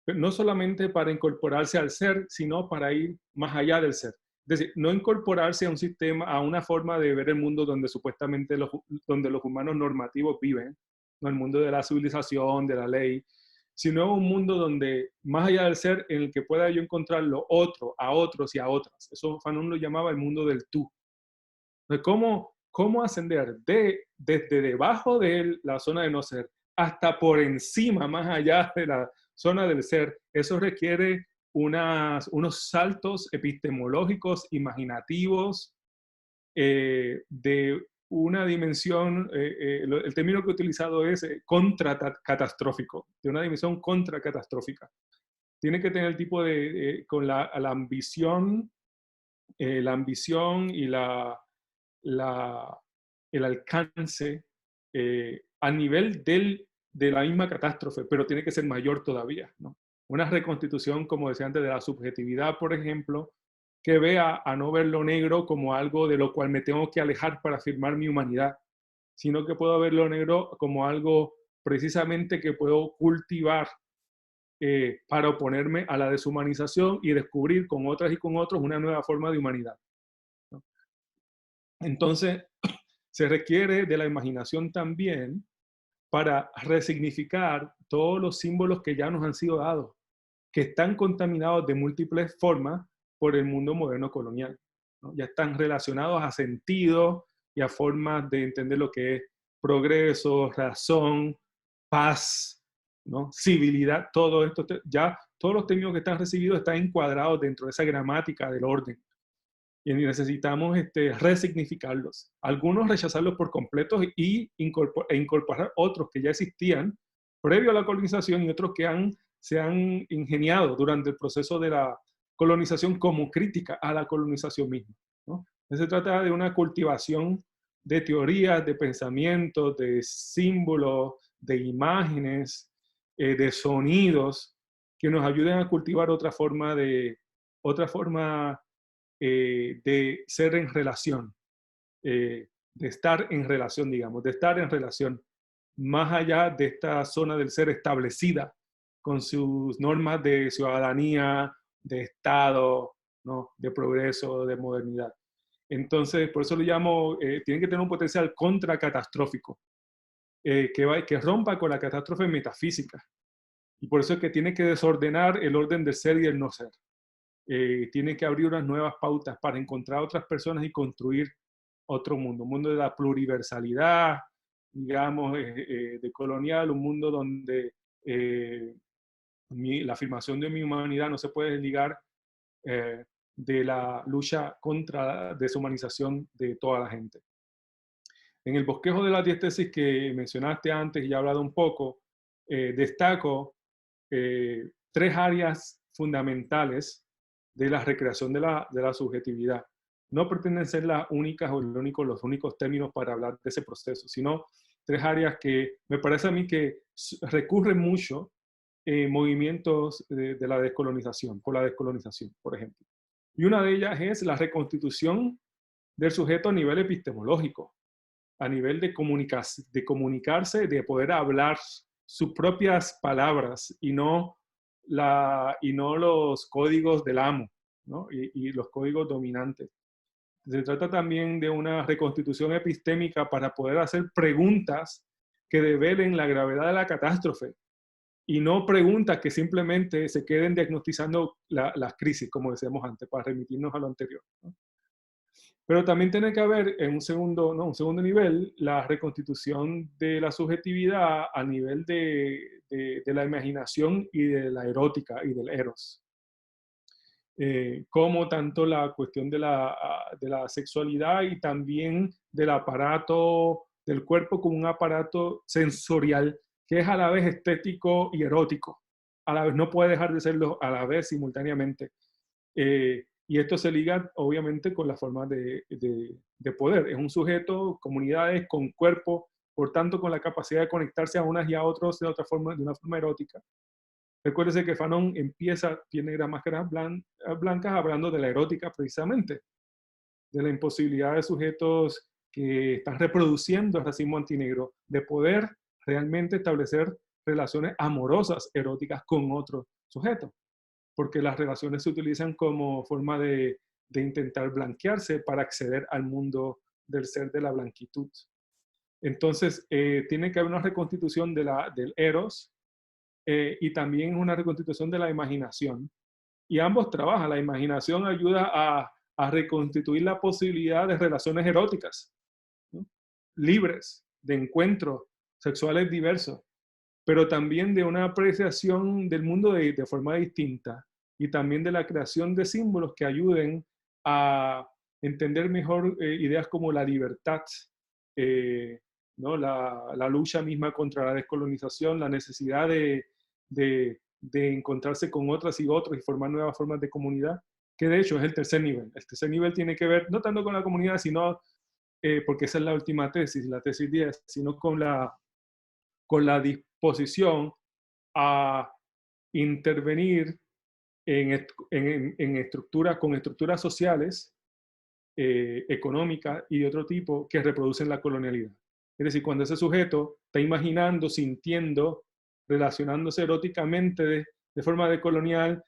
no solamente para incorporarse al ser, sino para ir más allá del ser. Es decir, no incorporarse a un sistema, a una forma de ver el mundo donde supuestamente donde los humanos normativos viven, no el mundo de la civilización, de la ley, sino un mundo donde, más allá del ser, en el que pueda yo encontrar lo otro, a otros y a otras. Eso Fanon lo llamaba el mundo del tú. Entonces, ¿cómo ascender desde debajo de la zona de no ser hasta por encima, más allá de la zona del ser? Eso requiere unos saltos epistemológicos, imaginativos, de una dimensión, el término que he utilizado es contracatastrófico, de una dimensión contracatastrófica. Tiene que tener el tipo con la ambición y el alcance a nivel de la misma catástrofe, pero tiene que ser mayor todavía, ¿no? Una reconstitución, como decía antes, de la subjetividad, por ejemplo, que vea a no ver lo negro como algo de lo cual me tengo que alejar para afirmar mi humanidad, sino que puedo ver lo negro como algo precisamente que puedo cultivar para oponerme a la deshumanización y descubrir con otras y con otros una nueva forma de humanidad, ¿no? Entonces, se requiere de la imaginación también para resignificar todos los símbolos que ya nos han sido dados, que están contaminados de múltiples formas por el mundo moderno colonial, ¿no? Ya están relacionados a sentidos y a formas de entender lo que es progreso, razón, paz, ¿no? Civilidad, todo esto, ya todos los términos que están recibidos están encuadrados dentro de esa gramática del orden. Y necesitamos resignificarlos. Algunos rechazarlos por completo e incorporar otros que ya existían previo a la colonización y otros que se han ingeniado durante el proceso de la colonización como crítica a la colonización misma, ¿no? Se trata de una cultivación de teorías, de pensamientos, de símbolos, de imágenes, de sonidos que nos ayuden a cultivar otra forma de ser en relación, de estar en relación, digamos, de estar en relación más allá de esta zona del ser establecida con sus normas de ciudadanía, de Estado, ¿no? De progreso, de modernidad. Entonces, por eso lo llamo, tiene que tener un potencial contracatastrófico, que rompa con la catástrofe metafísica. Y por eso es que tiene que desordenar el orden del ser y el no ser. Tiene que abrir unas nuevas pautas para encontrar otras personas y construir otro mundo, un mundo de la pluriversalidad, digamos, de colonial, un mundo donde la afirmación de mi humanidad no se puede desligar de la lucha contra la deshumanización de toda la gente. En el bosquejo de las 10 tesis que mencionaste antes y ya he hablado un poco, destaco 3 áreas fundamentales de la recreación de la subjetividad. No pretenden ser las únicas o los únicos términos para hablar de ese proceso, sino 3 áreas que me parece a mí que recurren mucho en movimientos de la descolonización, por la descolonización, por ejemplo. Y una de ellas es la reconstitución del sujeto a nivel epistemológico, a nivel de comunicarse, de poder hablar sus propias palabras y no los códigos del amo, ¿no? Y los códigos dominantes. Se trata también de una reconstitución epistémica para poder hacer preguntas que develen la gravedad de la catástrofe y no preguntas que simplemente se queden diagnosticando las crisis, como decíamos antes, para remitirnos a lo anterior, ¿no? Pero también tiene que haber en un segundo nivel la reconstitución de la subjetividad a nivel de la imaginación y de la erótica y del eros. Como tanto la cuestión de la sexualidad y también del aparato del cuerpo como un aparato sensorial que es a la vez estético y erótico. A la vez no puede dejar de serlo a la vez simultáneamente. Y esto se liga obviamente con la forma de poder. Es un sujeto, comunidades con cuerpo, por tanto con la capacidad de conectarse a unas y a otros de una forma erótica. Recuérdese que Fanon tiene las máscaras blancas hablando de la erótica precisamente, de la imposibilidad de sujetos que están reproduciendo el racismo antinegro, de poder realmente establecer relaciones amorosas, eróticas con otros sujetos, porque las relaciones se utilizan como forma de intentar blanquearse para acceder al mundo del ser de la blanquitud. Entonces, tiene que haber una reconstitución del eros y también una reconstitución de la imaginación. Y ambos trabajan. La imaginación ayuda a reconstituir la posibilidad de relaciones eróticas, ¿no? Libres, de encuentros sexuales diversos, pero también de una apreciación del mundo de forma distinta y también de la creación de símbolos que ayuden a entender mejor ideas como la libertad, ¿no? La lucha misma contra la descolonización, la necesidad de encontrarse con otras y otros y formar nuevas formas de comunidad, que de hecho es el tercer nivel. El tercer nivel tiene que ver no tanto con la comunidad, sino, porque esa es la última tesis, la tesis 10, sino con la disposición a intervenir en estructuras, con estructuras sociales, económicas y de otro tipo que reproducen la colonialidad. Es decir, cuando ese sujeto está imaginando, sintiendo, relacionándose eróticamente de forma decolonial,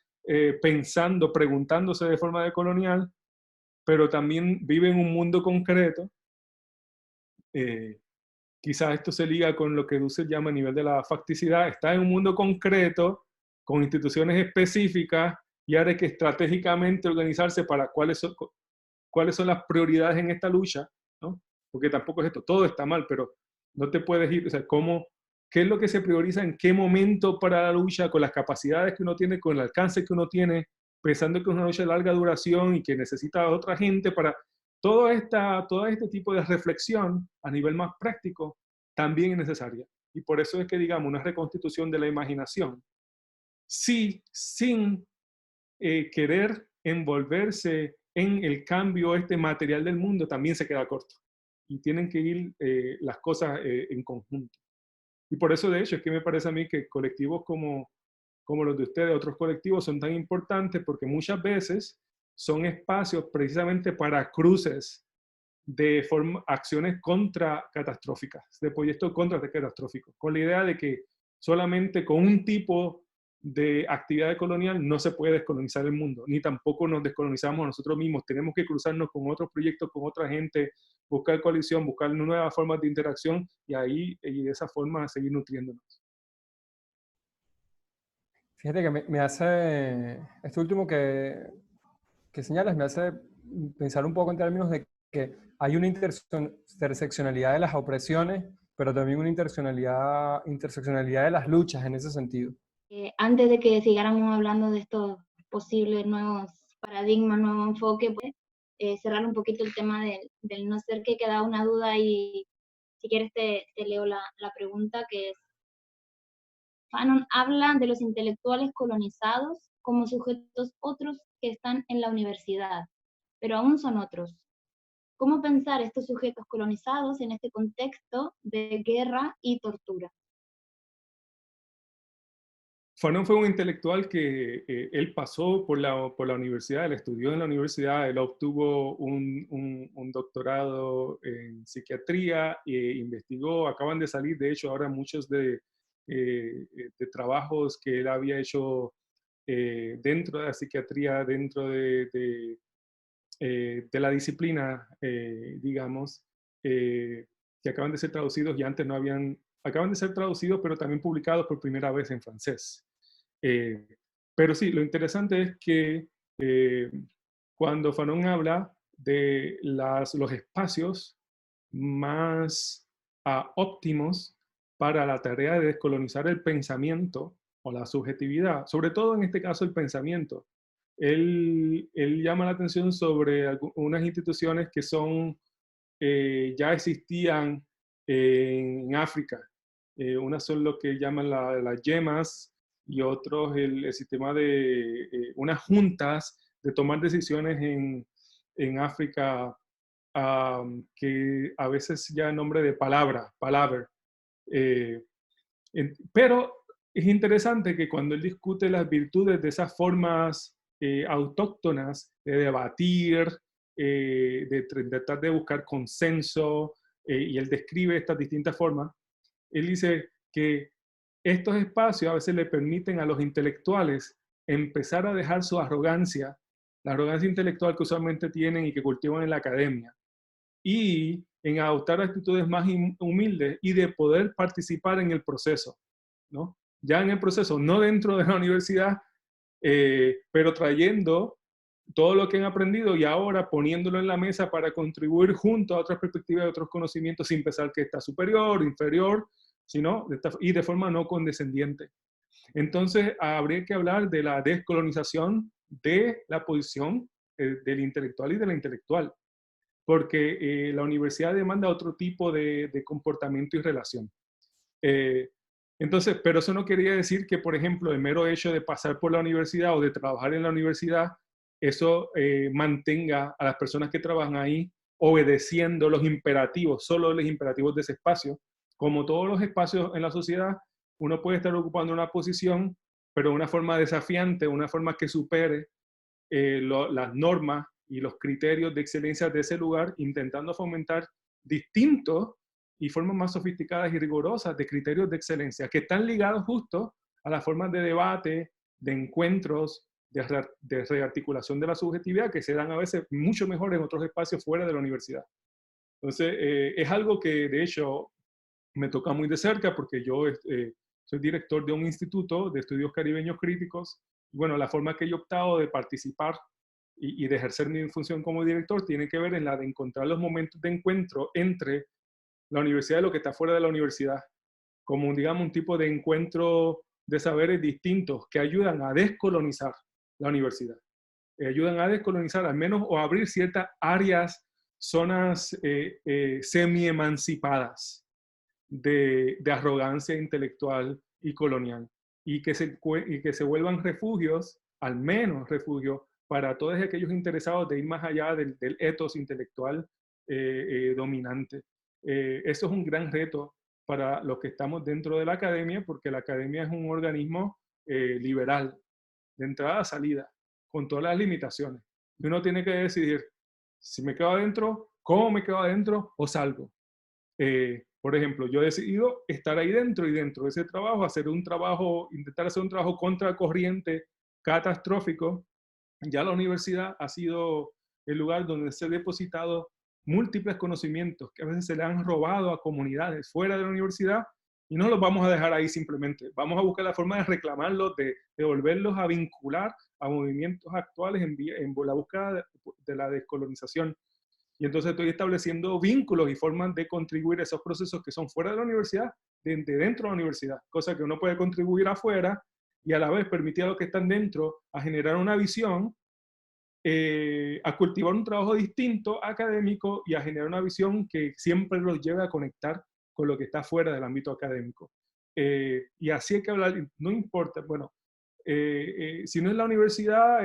pensando, preguntándose de forma decolonial, pero también vive en un mundo concreto, quizás esto se liga con lo que Dussel llama a nivel de la facticidad, está en un mundo concreto, con instituciones específicas, y ahora hay que estratégicamente organizarse para cuáles son las prioridades en esta lucha, ¿no? Porque tampoco es esto, todo está mal, pero no te puedes ir, o sea, ¿qué es lo que se prioriza en qué momento para la lucha, con las capacidades que uno tiene, con el alcance que uno tiene, pensando que es una lucha de larga duración y que necesita a otra gente para... todo este tipo de reflexión a nivel más práctico también es necesaria. Y por eso es que, digamos, una reconstitución de la imaginación, sí, sin querer envolverse en el cambio material del mundo, también se queda corto. Y tienen que ir las cosas en conjunto. Y por eso, de hecho, es que me parece a mí que colectivos como los de ustedes, otros colectivos, son tan importantes porque muchas veces son espacios precisamente para cruces de acciones catastróficas, de proyectos catastróficos, con la idea de que solamente con un tipo de actividad colonial no se puede descolonizar el mundo, ni tampoco nos descolonizamos nosotros mismos. Tenemos que cruzarnos con otros proyectos, con otra gente, buscar coalición, buscar nuevas formas de interacción y de esa forma seguir nutriéndonos. Fíjate que me hace, esto último que señalas, me hace pensar un poco en términos de que hay una interseccionalidad de las opresiones, pero también una interseccionalidad de las luchas en ese sentido. Antes de que sigáramos hablando de estos posibles nuevos paradigmas, nuevo enfoque, pues cerrar un poquito el tema del no ser, que queda una duda, y si quieres te leo la pregunta, que es: Fanon habla de los intelectuales colonizados como sujetos otros que están en la universidad, pero aún son otros. ¿Cómo pensar estos sujetos colonizados en este contexto de guerra y tortura? Fanon fue un intelectual que él pasó por la universidad, él estudió en la universidad, él obtuvo un doctorado en psiquiatría, investigó, acaban de salir, de hecho, ahora muchos de trabajos que él había hecho dentro de la psiquiatría, dentro de la disciplina, digamos, que acaban de ser traducidos y antes no habían, acaban de ser traducidos, pero también publicados por primera vez en francés. Pero sí, lo interesante es que cuando Fanon habla de los espacios más óptimos para la tarea de descolonizar el pensamiento o la subjetividad, sobre todo en este caso el pensamiento, él llama la atención sobre unas instituciones que ya existían en África. Unas son lo que llaman las yemas y otros el sistema de unas juntas de tomar decisiones en África, que a veces ya en nombre de palabra. Pero es interesante que cuando él discute las virtudes de esas formas autóctonas de debatir, de tratar de buscar consenso, y él describe estas distintas formas. Él dice que estos espacios a veces le permiten a los intelectuales empezar a dejar su arrogancia, la arrogancia intelectual que usualmente tienen y que cultivan en la academia, y en adoptar actitudes más humildes y de poder participar en el proceso, ¿no? Ya en el proceso, no dentro de la universidad, pero trayendo todo lo que han aprendido y ahora poniéndolo en la mesa para contribuir junto a otras perspectivas y otros conocimientos sin pensar que está superior, inferior, sino y de forma no condescendiente. Entonces, habría que hablar de la descolonización de la posición del intelectual y de la intelectual, porque la universidad demanda otro tipo de comportamiento y relación. Entonces, pero eso no quería decir que, por ejemplo, el mero hecho de pasar por la universidad o de trabajar en la universidad, eso mantenga a las personas que trabajan ahí obedeciendo los imperativos, solo los imperativos de ese espacio. Como todos los espacios en la sociedad, uno puede estar ocupando una posición, pero de una forma desafiante, una forma que supere las normas y los criterios de excelencia de ese lugar, intentando fomentar distintos y formas más sofisticadas y rigurosas de criterios de excelencia, que están ligados justo a las formas de debate, de encuentros, de rearticulación de la subjetividad, que se dan a veces mucho mejor en otros espacios fuera de la universidad. Entonces, es algo que de hecho me toca muy de cerca, porque yo soy director de un instituto de estudios caribeños críticos. Y bueno, la forma que yo he optado de participar y de ejercer mi función como director tiene que ver en la de encontrar los momentos de encuentro entre la universidad y lo que está fuera de la universidad, como digamos un tipo de encuentro de saberes distintos que ayudan a descolonizar la universidad, ayudan a descolonizar al menos o a abrir ciertas áreas, zonas semi-emancipadas de arrogancia intelectual y colonial, y que se vuelvan refugios, al menos refugios, para todos aquellos interesados de ir más allá del ethos intelectual dominante. Eso es un gran reto para los que estamos dentro de la academia, porque la academia es un organismo liberal, de entrada a salida, con todas las limitaciones. Y uno tiene que decidir si me quedo adentro, cómo me quedo adentro o salgo. Por ejemplo, yo he decidido estar ahí dentro y dentro de ese trabajo, intentar hacer un trabajo contracorriente, catastrófico. Ya la universidad ha sido el lugar donde se han depositado múltiples conocimientos que a veces se le han robado a comunidades fuera de la universidad, y no los vamos a dejar ahí simplemente. Vamos a buscar la forma de reclamarlos, de volverlos a vincular a movimientos actuales en la búsqueda de la descolonización. Y entonces estoy estableciendo vínculos y formas de contribuir a esos procesos que son fuera de la universidad, de dentro de la universidad, cosa que uno puede contribuir afuera y a la vez permitir a los que están dentro a generar una visión, a cultivar un trabajo distinto académico y a generar una visión que siempre los lleve a conectar con lo que está fuera del ámbito académico. Y así hay que hablar, no importa, bueno, si no es la universidad,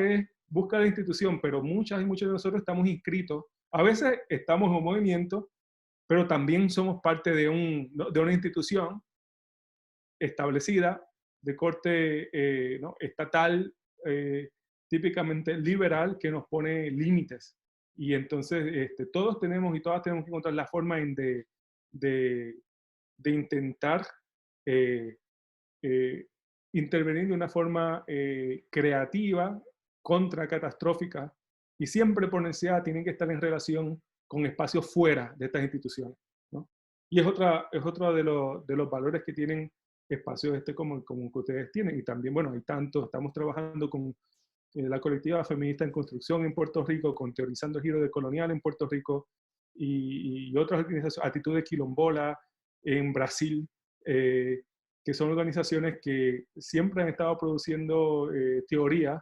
busca la institución, pero muchas y muchos de nosotros estamos inscritos. A veces estamos en un movimiento, pero también somos parte de una institución establecida de corte ¿no? estatal, típicamente liberal, que nos pone límites. Y entonces todos tenemos y todas tenemos que encontrar la forma de intentar intervenir de una forma creativa, contracatastrófica, y siempre por necesidad tienen que estar en relación con espacios fuera de estas instituciones, ¿no? Y es otro de los valores que tienen espacios como que ustedes tienen. Y también, bueno, estamos trabajando con la colectiva feminista en construcción en Puerto Rico, con Teorizando el Giro Decolonial en Puerto Rico, y otras organizaciones, Actitudes Quilombola en Brasil, que son organizaciones que siempre han estado produciendo teoría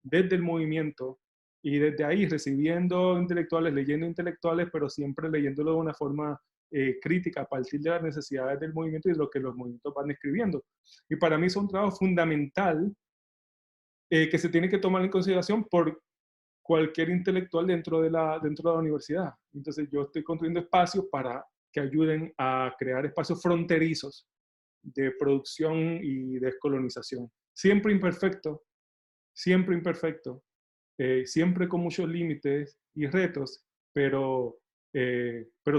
desde el movimiento, y desde ahí recibiendo intelectuales, leyendo intelectuales, pero siempre leyéndolo de una forma crítica a partir de las necesidades del movimiento y de lo que los movimientos van escribiendo. Y para mí es un trabajo fundamental que se tiene que tomar en consideración por cualquier intelectual dentro de la universidad. Entonces yo estoy construyendo espacios para que ayuden a crear espacios fronterizos de producción y descolonización. Siempre imperfecto, siempre con muchos límites y retos, pero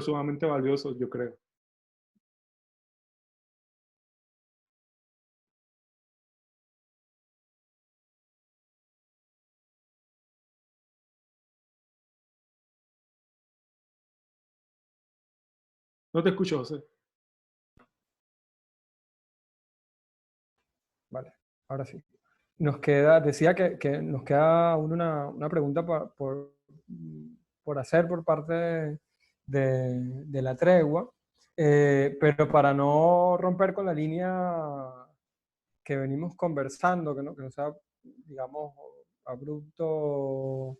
sumamente valiosos, yo creo. No te escucho, José. Vale, ahora sí. Nos queda, decía que nos queda aún una pregunta por hacer por parte de la tregua, pero para no romper con la línea que venimos conversando, que no sea, digamos, abrupto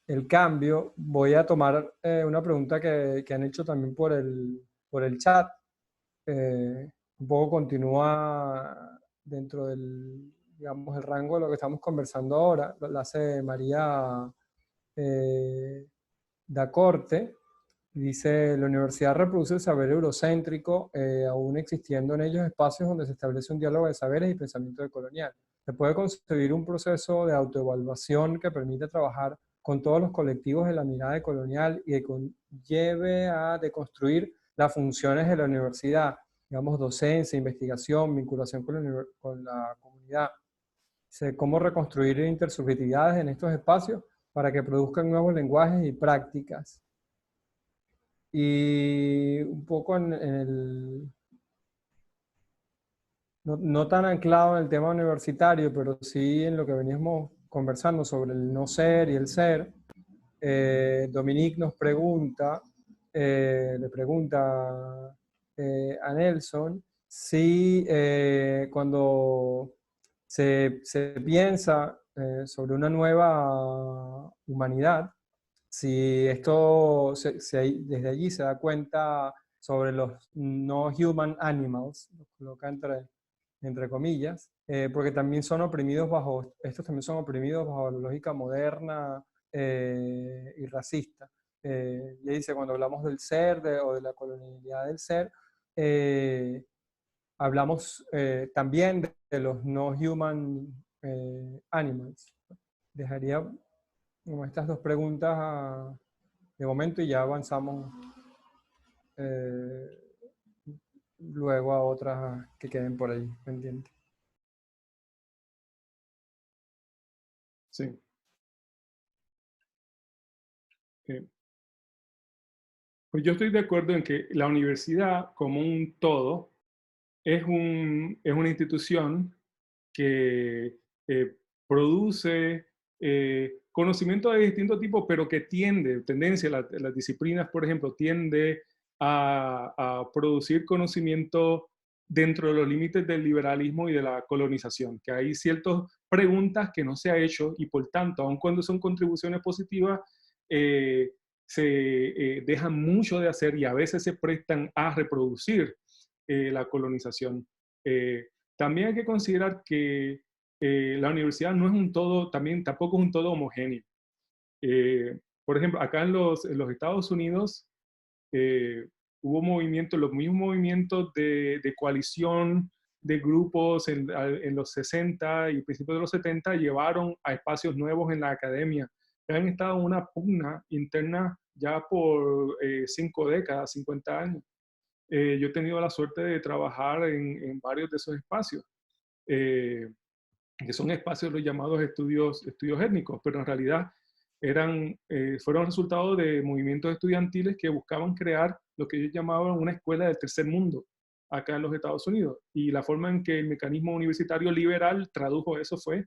el cambio, voy a tomar una pregunta que han hecho también por el chat. Un poco continúa dentro del, digamos, el rango de lo que estamos conversando ahora. La hace María da Corte. Dice, la universidad reproduce el saber eurocéntrico, aún existiendo en ellos espacios donde se establece un diálogo de saberes y pensamiento decolonial. Se puede concebir un proceso de autoevaluación que permite trabajar con todos los colectivos de la mirada decolonial y que conlleve a deconstruir las funciones de la universidad, digamos, docencia, investigación, vinculación con la comunidad. Dice, cómo reconstruir intersubjetividades en estos espacios para que produzcan nuevos lenguajes y prácticas. Y un poco en el, no tan anclado en el tema universitario, pero sí en lo que veníamos conversando sobre el no ser y el ser, Dominique nos pregunta, le pregunta a Nelson si si se piensa sobre una nueva humanidad, si esto desde allí se da cuenta sobre los no human animals, lo coloca entre comillas, porque también son oprimidos estos también son oprimidos bajo la lógica moderna y racista. Y dice, cuando hablamos del ser o de la colonialidad del ser, hablamos también de los no human animals. Dejaría como estas dos preguntas de momento y ya avanzamos luego a otras que queden por ahí pendientes. Sí. Pues yo estoy de acuerdo en que la universidad como un todo es una institución que produce conocimiento de distintos tipos, pero que las disciplinas, por ejemplo, tiende a producir conocimiento dentro de los límites del liberalismo y de la colonización, que hay ciertas preguntas que no se ha hecho y por tanto, aun cuando son contribuciones positivas, se dejan mucho de hacer y a veces se prestan a reproducir la colonización. También hay que considerar que la universidad no es un todo, tampoco es un todo homogéneo. Por ejemplo, acá en los Estados Unidos hubo movimientos, los mismos movimientos de coalición de grupos en los 60 y principios de los 70 llevaron a espacios nuevos en la academia. Han estado en una pugna interna ya por 5 décadas, 50 años. Yo he tenido la suerte de trabajar en varios de esos espacios, que son espacios los llamados estudios étnicos, pero en realidad fueron resultado de movimientos estudiantiles que buscaban crear lo que ellos llamaban una escuela del tercer mundo acá en los Estados Unidos. Y la forma en que el mecanismo universitario liberal tradujo eso fue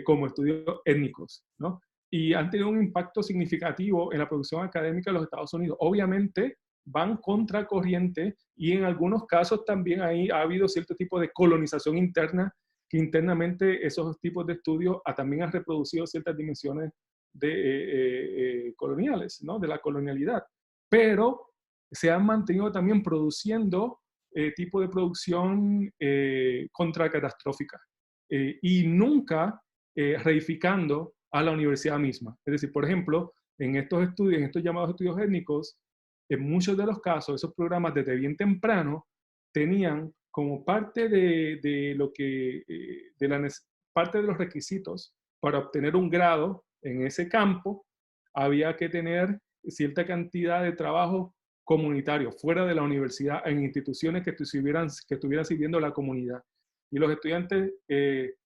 como estudios étnicos, ¿no? Y han tenido un impacto significativo en la producción académica de los Estados Unidos. Obviamente van contra corriente y en algunos casos también ahí ha habido cierto tipo de colonización interna, que internamente esos tipos de estudios también han reproducido ciertas dimensiones coloniales, ¿no? De la colonialidad. Pero se han mantenido también produciendo tipo de producción contracatastrófica y nunca reificando a la universidad misma. Es decir, por ejemplo, en estos estudios, en estos llamados estudios étnicos, en muchos de los casos, esos programas desde bien temprano tenían como parte de lo que, parte de los requisitos para obtener un grado en ese campo, había que tener cierta cantidad de trabajo comunitario fuera de la universidad, en instituciones que estuvieran sirviendo a la comunidad. Y los estudiantes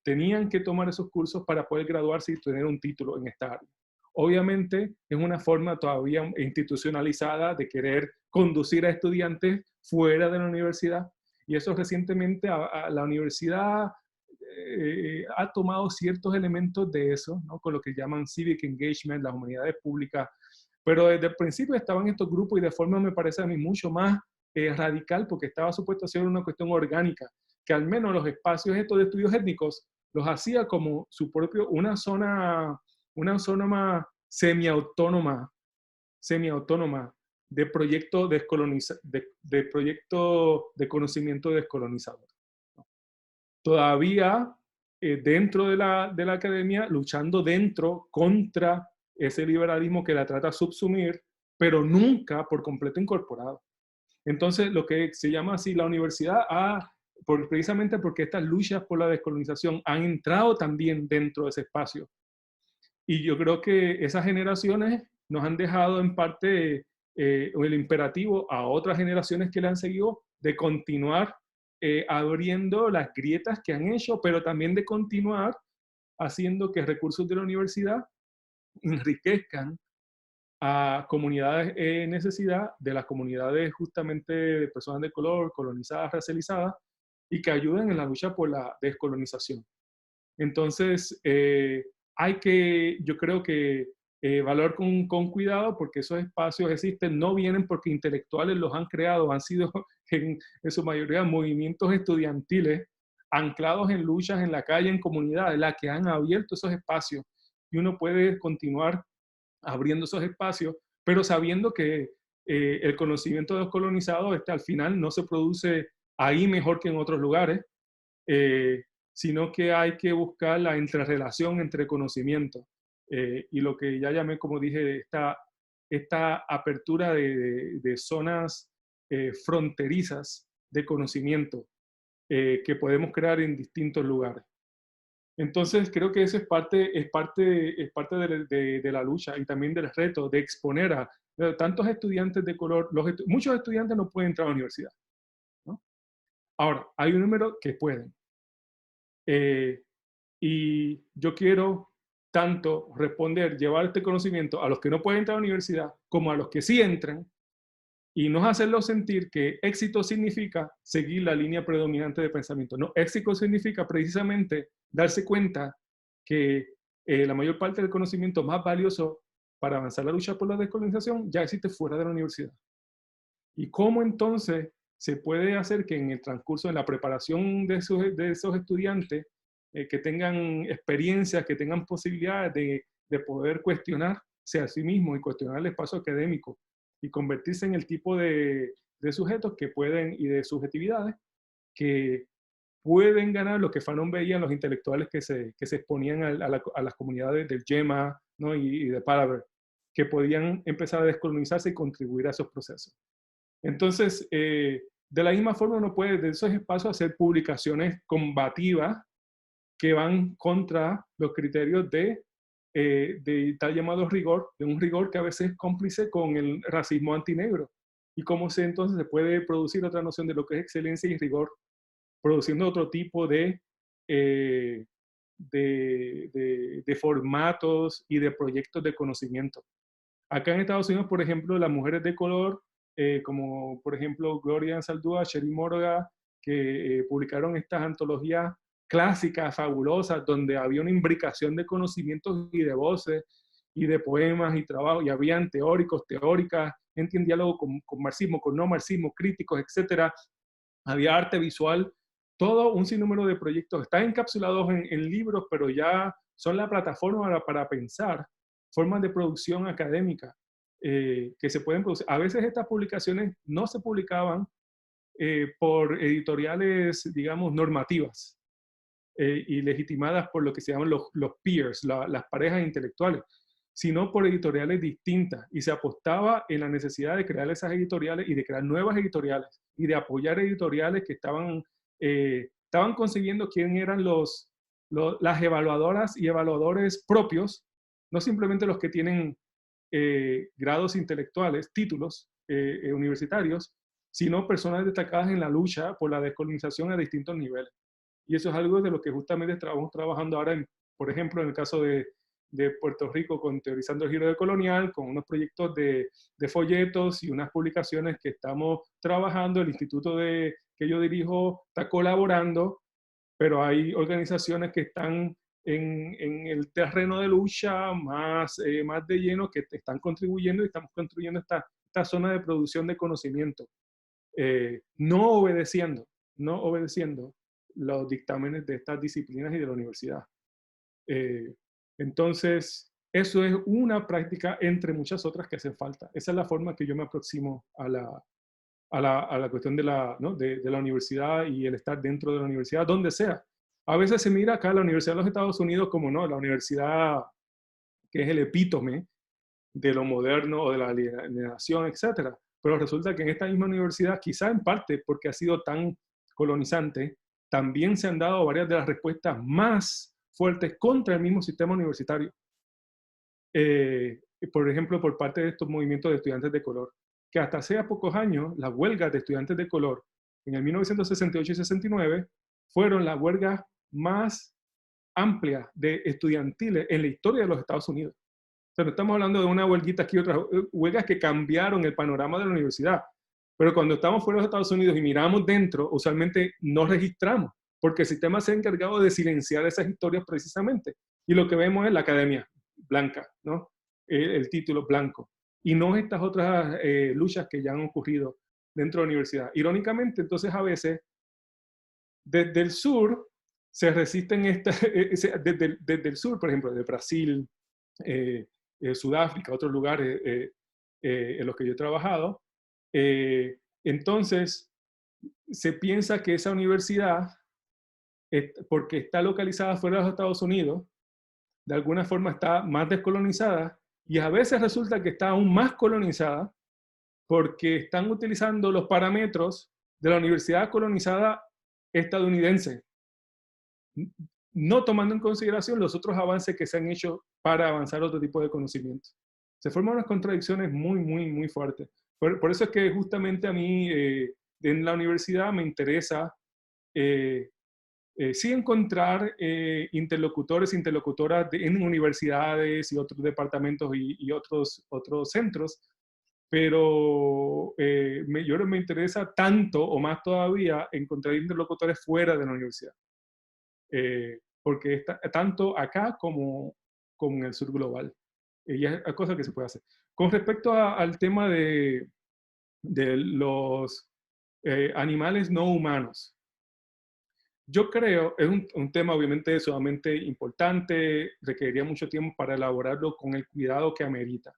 tenían que tomar esos cursos para poder graduarse y tener un título en esta área. Obviamente es una forma todavía institucionalizada de querer conducir a estudiantes fuera de la universidad, y eso recientemente a la universidad ha tomado ciertos elementos de eso, ¿no? Con lo que llaman civic engagement, las humanidades públicas, pero desde el principio estaban estos grupos y de forma, me parece a mí, mucho más radical, porque estaba supuesto a ser una cuestión orgánica, que al menos los espacios estos de estudios étnicos los hacía como su propio, una zona más semiautónoma de proyecto de proyecto de conocimiento descolonizador. Todavía dentro de la academia, luchando contra ese liberalismo que la trata de subsumir, pero nunca por completo incorporado. Entonces, lo que se llama así la universidad, precisamente porque estas luchas por la descolonización han entrado también dentro de ese espacio. Y yo creo que esas generaciones nos han dejado en parte el imperativo a otras generaciones que le han seguido de continuar abriendo las grietas que han hecho, pero también de continuar haciendo que recursos de la universidad enriquezcan a comunidades en necesidad, de las comunidades justamente de personas de color, colonizadas, racializadas, y que ayuden en la lucha por la descolonización. Entonces, yo creo que valorar con cuidado, porque esos espacios existen, no vienen porque intelectuales los han creado, han sido en su mayoría movimientos estudiantiles anclados en luchas en la calle, en comunidades, las que han abierto esos espacios, y uno puede continuar abriendo esos espacios, pero sabiendo que el conocimiento descolonizado al final no se produce ahí mejor que en otros lugares, sino que hay que buscar la interrelación entre conocimiento y lo que ya llamé, como dije, esta apertura de zonas fronterizas de conocimiento que podemos crear en distintos lugares. Entonces, creo que eso es parte de la lucha y también del reto de exponer a tantos estudiantes de color. Muchos estudiantes no pueden entrar a la universidad, ¿no? Ahora, hay un número que pueden. Y yo quiero tanto llevar este conocimiento a los que no pueden entrar a la universidad como a los que sí entran, y no hacerlos sentir que éxito significa seguir la línea predominante de pensamiento. No, éxito significa precisamente darse cuenta que la mayor parte del conocimiento más valioso para avanzar la lucha por la descolonización ya existe fuera de la universidad. ¿Y cómo entonces se puede hacer que en el transcurso, en la preparación de esos estudiantes, que tengan experiencias, que tengan posibilidades de poder cuestionarse a sí mismos y cuestionar el espacio académico y convertirse en el tipo de sujetos que pueden, y de subjetividades, que pueden ganar lo que Fanon veía en los intelectuales que se exponían a las comunidades del Yema, ¿no? y de Palaver, que podían empezar a descolonizarse y contribuir a esos procesos. Entonces, de la misma forma uno puede de esos espacios hacer publicaciones combativas que van contra los criterios de tal llamado rigor, de un rigor que a veces es cómplice con el racismo antinegro. Y cómo entonces se puede producir otra noción de lo que es excelencia y rigor, produciendo otro tipo de formatos y de proyectos de conocimiento. Acá en Estados Unidos, por ejemplo, las mujeres de color, como por ejemplo Gloria Anzaldúa, Sherry Morga, que publicaron estas antologías clásicas, fabulosas, donde había una imbricación de conocimientos y de voces y de poemas y trabajo, y habían teóricos, teóricas, gente en diálogo con marxismo, con no marxismo, críticos, etc. Había arte visual, todo un sinnúmero de proyectos. Están encapsulados en libros, pero ya son la plataforma para pensar formas de producción académica que se pueden producir. A veces estas publicaciones no se publicaban por editoriales, digamos, normativas y legitimadas por lo que se llaman los peers, las parejas intelectuales, sino por editoriales distintas. Y se apostaba en la necesidad de crear esas editoriales y de crear nuevas editoriales y de apoyar editoriales que estaban consiguiendo quién eran las evaluadoras y evaluadores propios no simplemente los que tienen grados intelectuales, títulos universitarios, sino personas destacadas en la lucha por la descolonización a distintos niveles. Y eso es algo de lo que justamente estamos trabajando ahora, por ejemplo, en el caso de Puerto Rico, con Teorizando el Giro Colonial, con unos proyectos de folletos y unas publicaciones que estamos trabajando. El instituto que yo dirijo está colaborando, pero hay organizaciones que están en el terreno de lucha más de lleno, que están contribuyendo, y estamos construyendo esta zona de producción de conocimiento, no obedeciendo los dictámenes de estas disciplinas y de la universidad. Entonces, eso es una práctica entre muchas otras que hacen falta. Esa es la forma que yo me aproximo a la cuestión de la universidad y el estar dentro de la universidad, donde sea. A veces se mira acá la Universidad de los Estados Unidos como no, la universidad que es el epítome de lo moderno o de la alienación, etc. Pero resulta que en esta misma universidad, quizá en parte porque ha sido tan colonizante, también se han dado varias de las respuestas más fuertes contra el mismo sistema universitario. Por ejemplo, por parte de estos movimientos de estudiantes de color, que hasta hace pocos años, las huelgas de estudiantes de color en el 1968 y 69 fueron las huelgas más amplias de estudiantiles en la historia de los Estados Unidos. O sea, no estamos hablando de una huelguita aquí, otras huelgas que cambiaron el panorama de la universidad. Pero cuando estamos fuera de los Estados Unidos y miramos dentro, usualmente no registramos, porque el sistema se ha encargado de silenciar esas historias precisamente. Y lo que vemos es la academia blanca, ¿no? El título blanco. Y no estas otras luchas que ya han ocurrido dentro de la universidad. Irónicamente, entonces a veces, desde el sur, se resisten desde el sur, por ejemplo, de Brasil, Sudáfrica, otros lugares en los que yo he trabajado. Entonces, se piensa que esa universidad, porque está localizada fuera de los Estados Unidos, de alguna forma está más descolonizada, y a veces resulta que está aún más colonizada porque están utilizando los parámetros de la universidad colonizada estadounidense, no tomando en consideración los otros avances que se han hecho para avanzar otro tipo de conocimientos. Se forman unas contradicciones muy, muy, muy fuertes. Por eso es que justamente a mí en la universidad me interesa sí encontrar interlocutores, interlocutoras en universidades y otros departamentos y otros centros, pero yo me interesa tanto o más todavía encontrar interlocutores fuera de la universidad. Porque está tanto acá como en el sur global. Y es cosa que se puede hacer. Con respecto al tema de los animales no humanos, yo creo, es un tema obviamente sumamente importante, requeriría mucho tiempo para elaborarlo con el cuidado que amerita.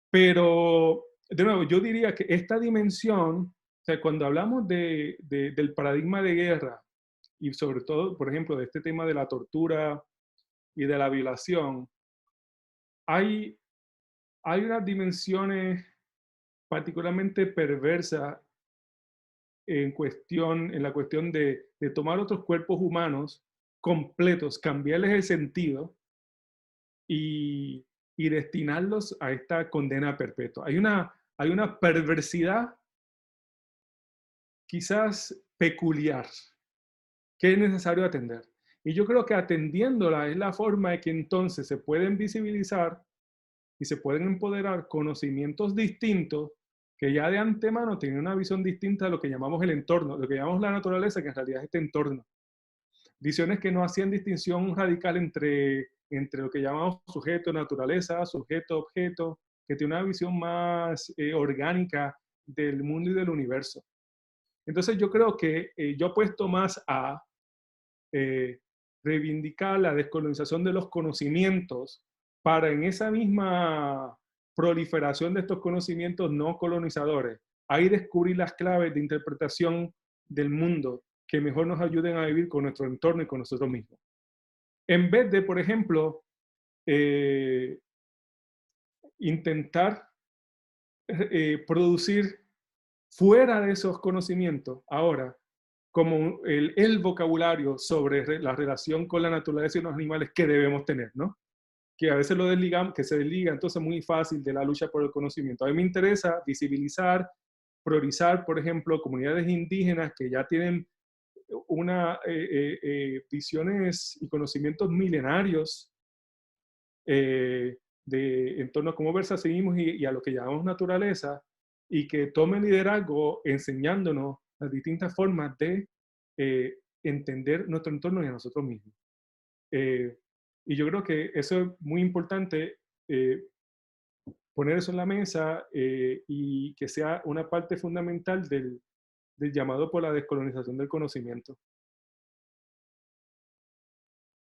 Pero, de nuevo, yo diría que esta dimensión, o sea, cuando hablamos del paradigma de guerra, y sobre todo, por ejemplo, de este tema de la tortura y de la violación, hay unas dimensiones particularmente perversas en la cuestión de tomar otros cuerpos humanos completos, cambiarles el sentido y destinarlos a esta condena perpetua. Hay una perversidad quizás peculiar que es necesario atender. Y yo creo que atendiéndola es la forma de que entonces se pueden visibilizar y se pueden empoderar conocimientos distintos que ya de antemano tienen una visión distinta de lo que llamamos el entorno, lo que llamamos la naturaleza, que en realidad es este entorno. Visiones que no hacían distinción radical entre lo que llamamos sujeto, naturaleza, sujeto, objeto, que tiene una visión más orgánica del mundo y del universo. Entonces yo creo que yo apuesto más a reivindicar la descolonización de los conocimientos para en esa misma proliferación de estos conocimientos no colonizadores, ahí descubrir las claves de interpretación del mundo que mejor nos ayuden a vivir con nuestro entorno y con nosotros mismos. En vez de, por ejemplo, intentar producir fuera de esos conocimientos, ahora, como el vocabulario sobre la relación con la naturaleza y los animales que debemos tener, ¿no? que a veces lo desligamos, que se desliga entonces muy fácil de la lucha por el conocimiento. A mí me interesa visibilizar, priorizar, por ejemplo, comunidades indígenas que ya tienen visiones y conocimientos milenarios en torno a cómo percibimos y a lo que llamamos naturaleza, y que tomen liderazgo enseñándonos las distintas formas de entender nuestro entorno y a nosotros mismos. Y yo creo que eso es muy importante, poner eso en la mesa y que sea una parte fundamental del llamado por la descolonización del conocimiento.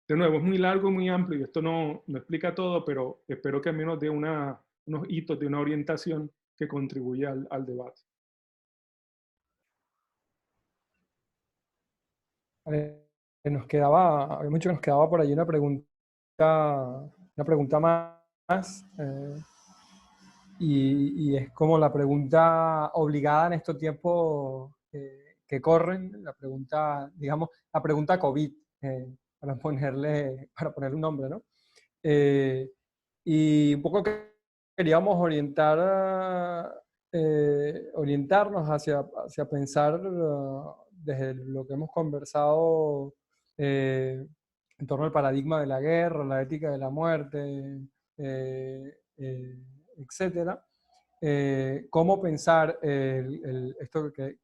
De nuevo, es muy largo, muy amplio, y esto no explica todo, pero espero que al menos dé unos hitos de una orientación que contribuya al debate. Había mucho que nos quedaba por ahí una pregunta más, y es como la pregunta obligada en estos tiempos que corren, la pregunta, digamos, la pregunta COVID, para ponerle un nombre, ¿no? Y un poco queríamos orientarnos hacia pensar desde lo que hemos conversado en torno al paradigma de la guerra, la ética de la muerte, etcétera. Cómo pensar esto que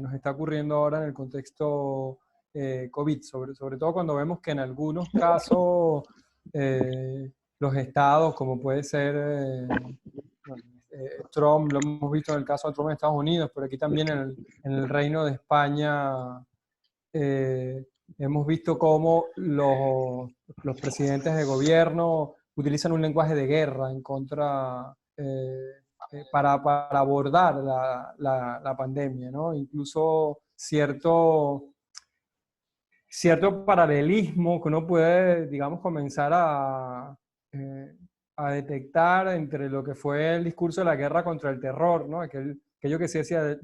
nos está ocurriendo ahora en el contexto COVID, sobre todo cuando vemos que en algunos casos los estados, como puede ser Trump, lo hemos visto en el caso de Trump en Estados Unidos, pero aquí también en el Reino de España hemos visto cómo los presidentes de gobierno utilizan un lenguaje de guerra en contra, para abordar la pandemia, ¿no? Incluso cierto paralelismo que uno puede, digamos, comenzar a detectar entre lo que fue el discurso de la guerra contra el terror, ¿no? Aquello que se decía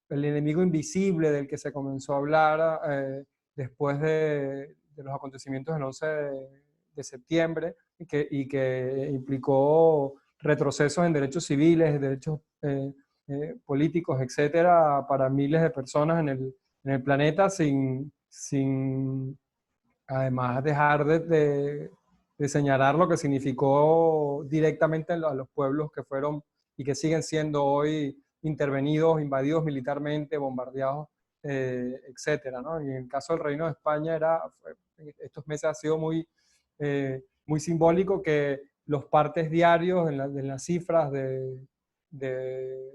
el enemigo invisible del que se comenzó a hablar después de los acontecimientos del 11 de septiembre y que implicó retrocesos en derechos civiles, derechos políticos, etcétera, para miles de personas en el planeta sin además dejar de señalar lo que significó directamente a los pueblos que fueron y que siguen siendo hoy intervenidos, invadidos militarmente, bombardeados, etcétera, ¿no? Y en el caso del Reino de España estos meses ha sido muy simbólico que los partes diarios en las cifras de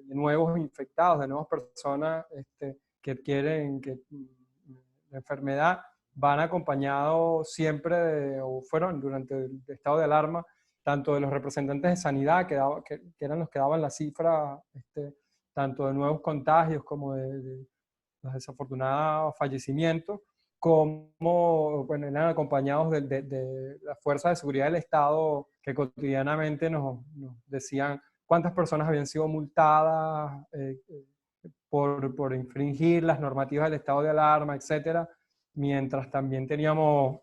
nuevos infectados, de nuevas personas que adquieren la enfermedad, van acompañados siempre, o fueron durante el estado de alarma, tanto de los representantes de sanidad, que eran los que daban la cifra, tanto de nuevos contagios como de los desafortunados fallecimientos, como bueno, eran acompañados de las fuerzas de seguridad del Estado que cotidianamente nos decían cuántas personas habían sido multadas por infringir las normativas del estado de alarma, etcétera, mientras también teníamos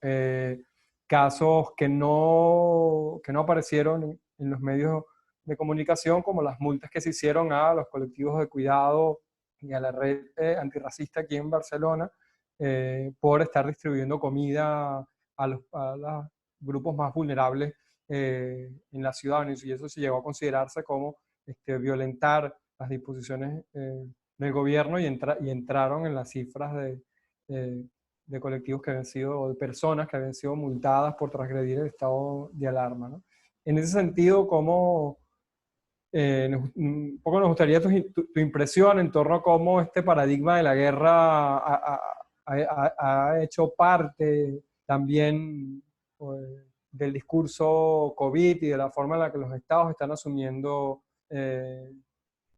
casos que no aparecieron en los medios de comunicación, como las multas que se hicieron a los colectivos de cuidado y a la red antirracista aquí en Barcelona por estar distribuyendo comida a los grupos más vulnerables en la ciudad, y eso se llegó a considerarse como violentar las disposiciones del gobierno y entraron en las cifras de colectivos que habían sido, o de personas que habían sido multadas por transgredir el estado de alarma, ¿no? En ese sentido, ¿cómo, un poco nos gustaría tu impresión en torno a cómo este paradigma de la guerra ha hecho parte también del discurso COVID y de la forma en la que los estados están asumiendo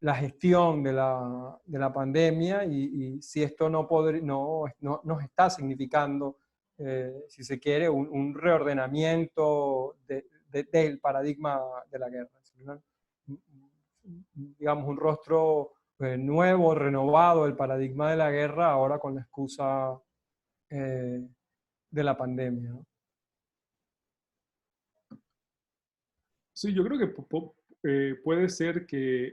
la gestión de la pandemia y si esto nos está significando, si se quiere, un reordenamiento del paradigma de la guerra. Digamos, un rostro nuevo, renovado del paradigma de la guerra, ahora con la excusa de la pandemia, ¿no? Sí, yo creo que puede ser que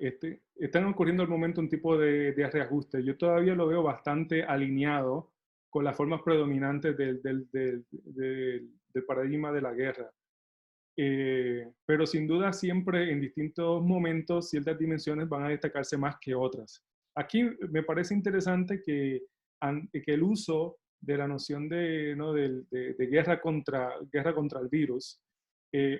están ocurriendo al momento un tipo de reajuste. Yo todavía lo veo bastante alineado con las formas predominantes del paradigma de la guerra. Pero sin duda siempre en distintos momentos ciertas dimensiones van a destacarse más que otras. Aquí me parece interesante que el uso de la noción de guerra contra el virus,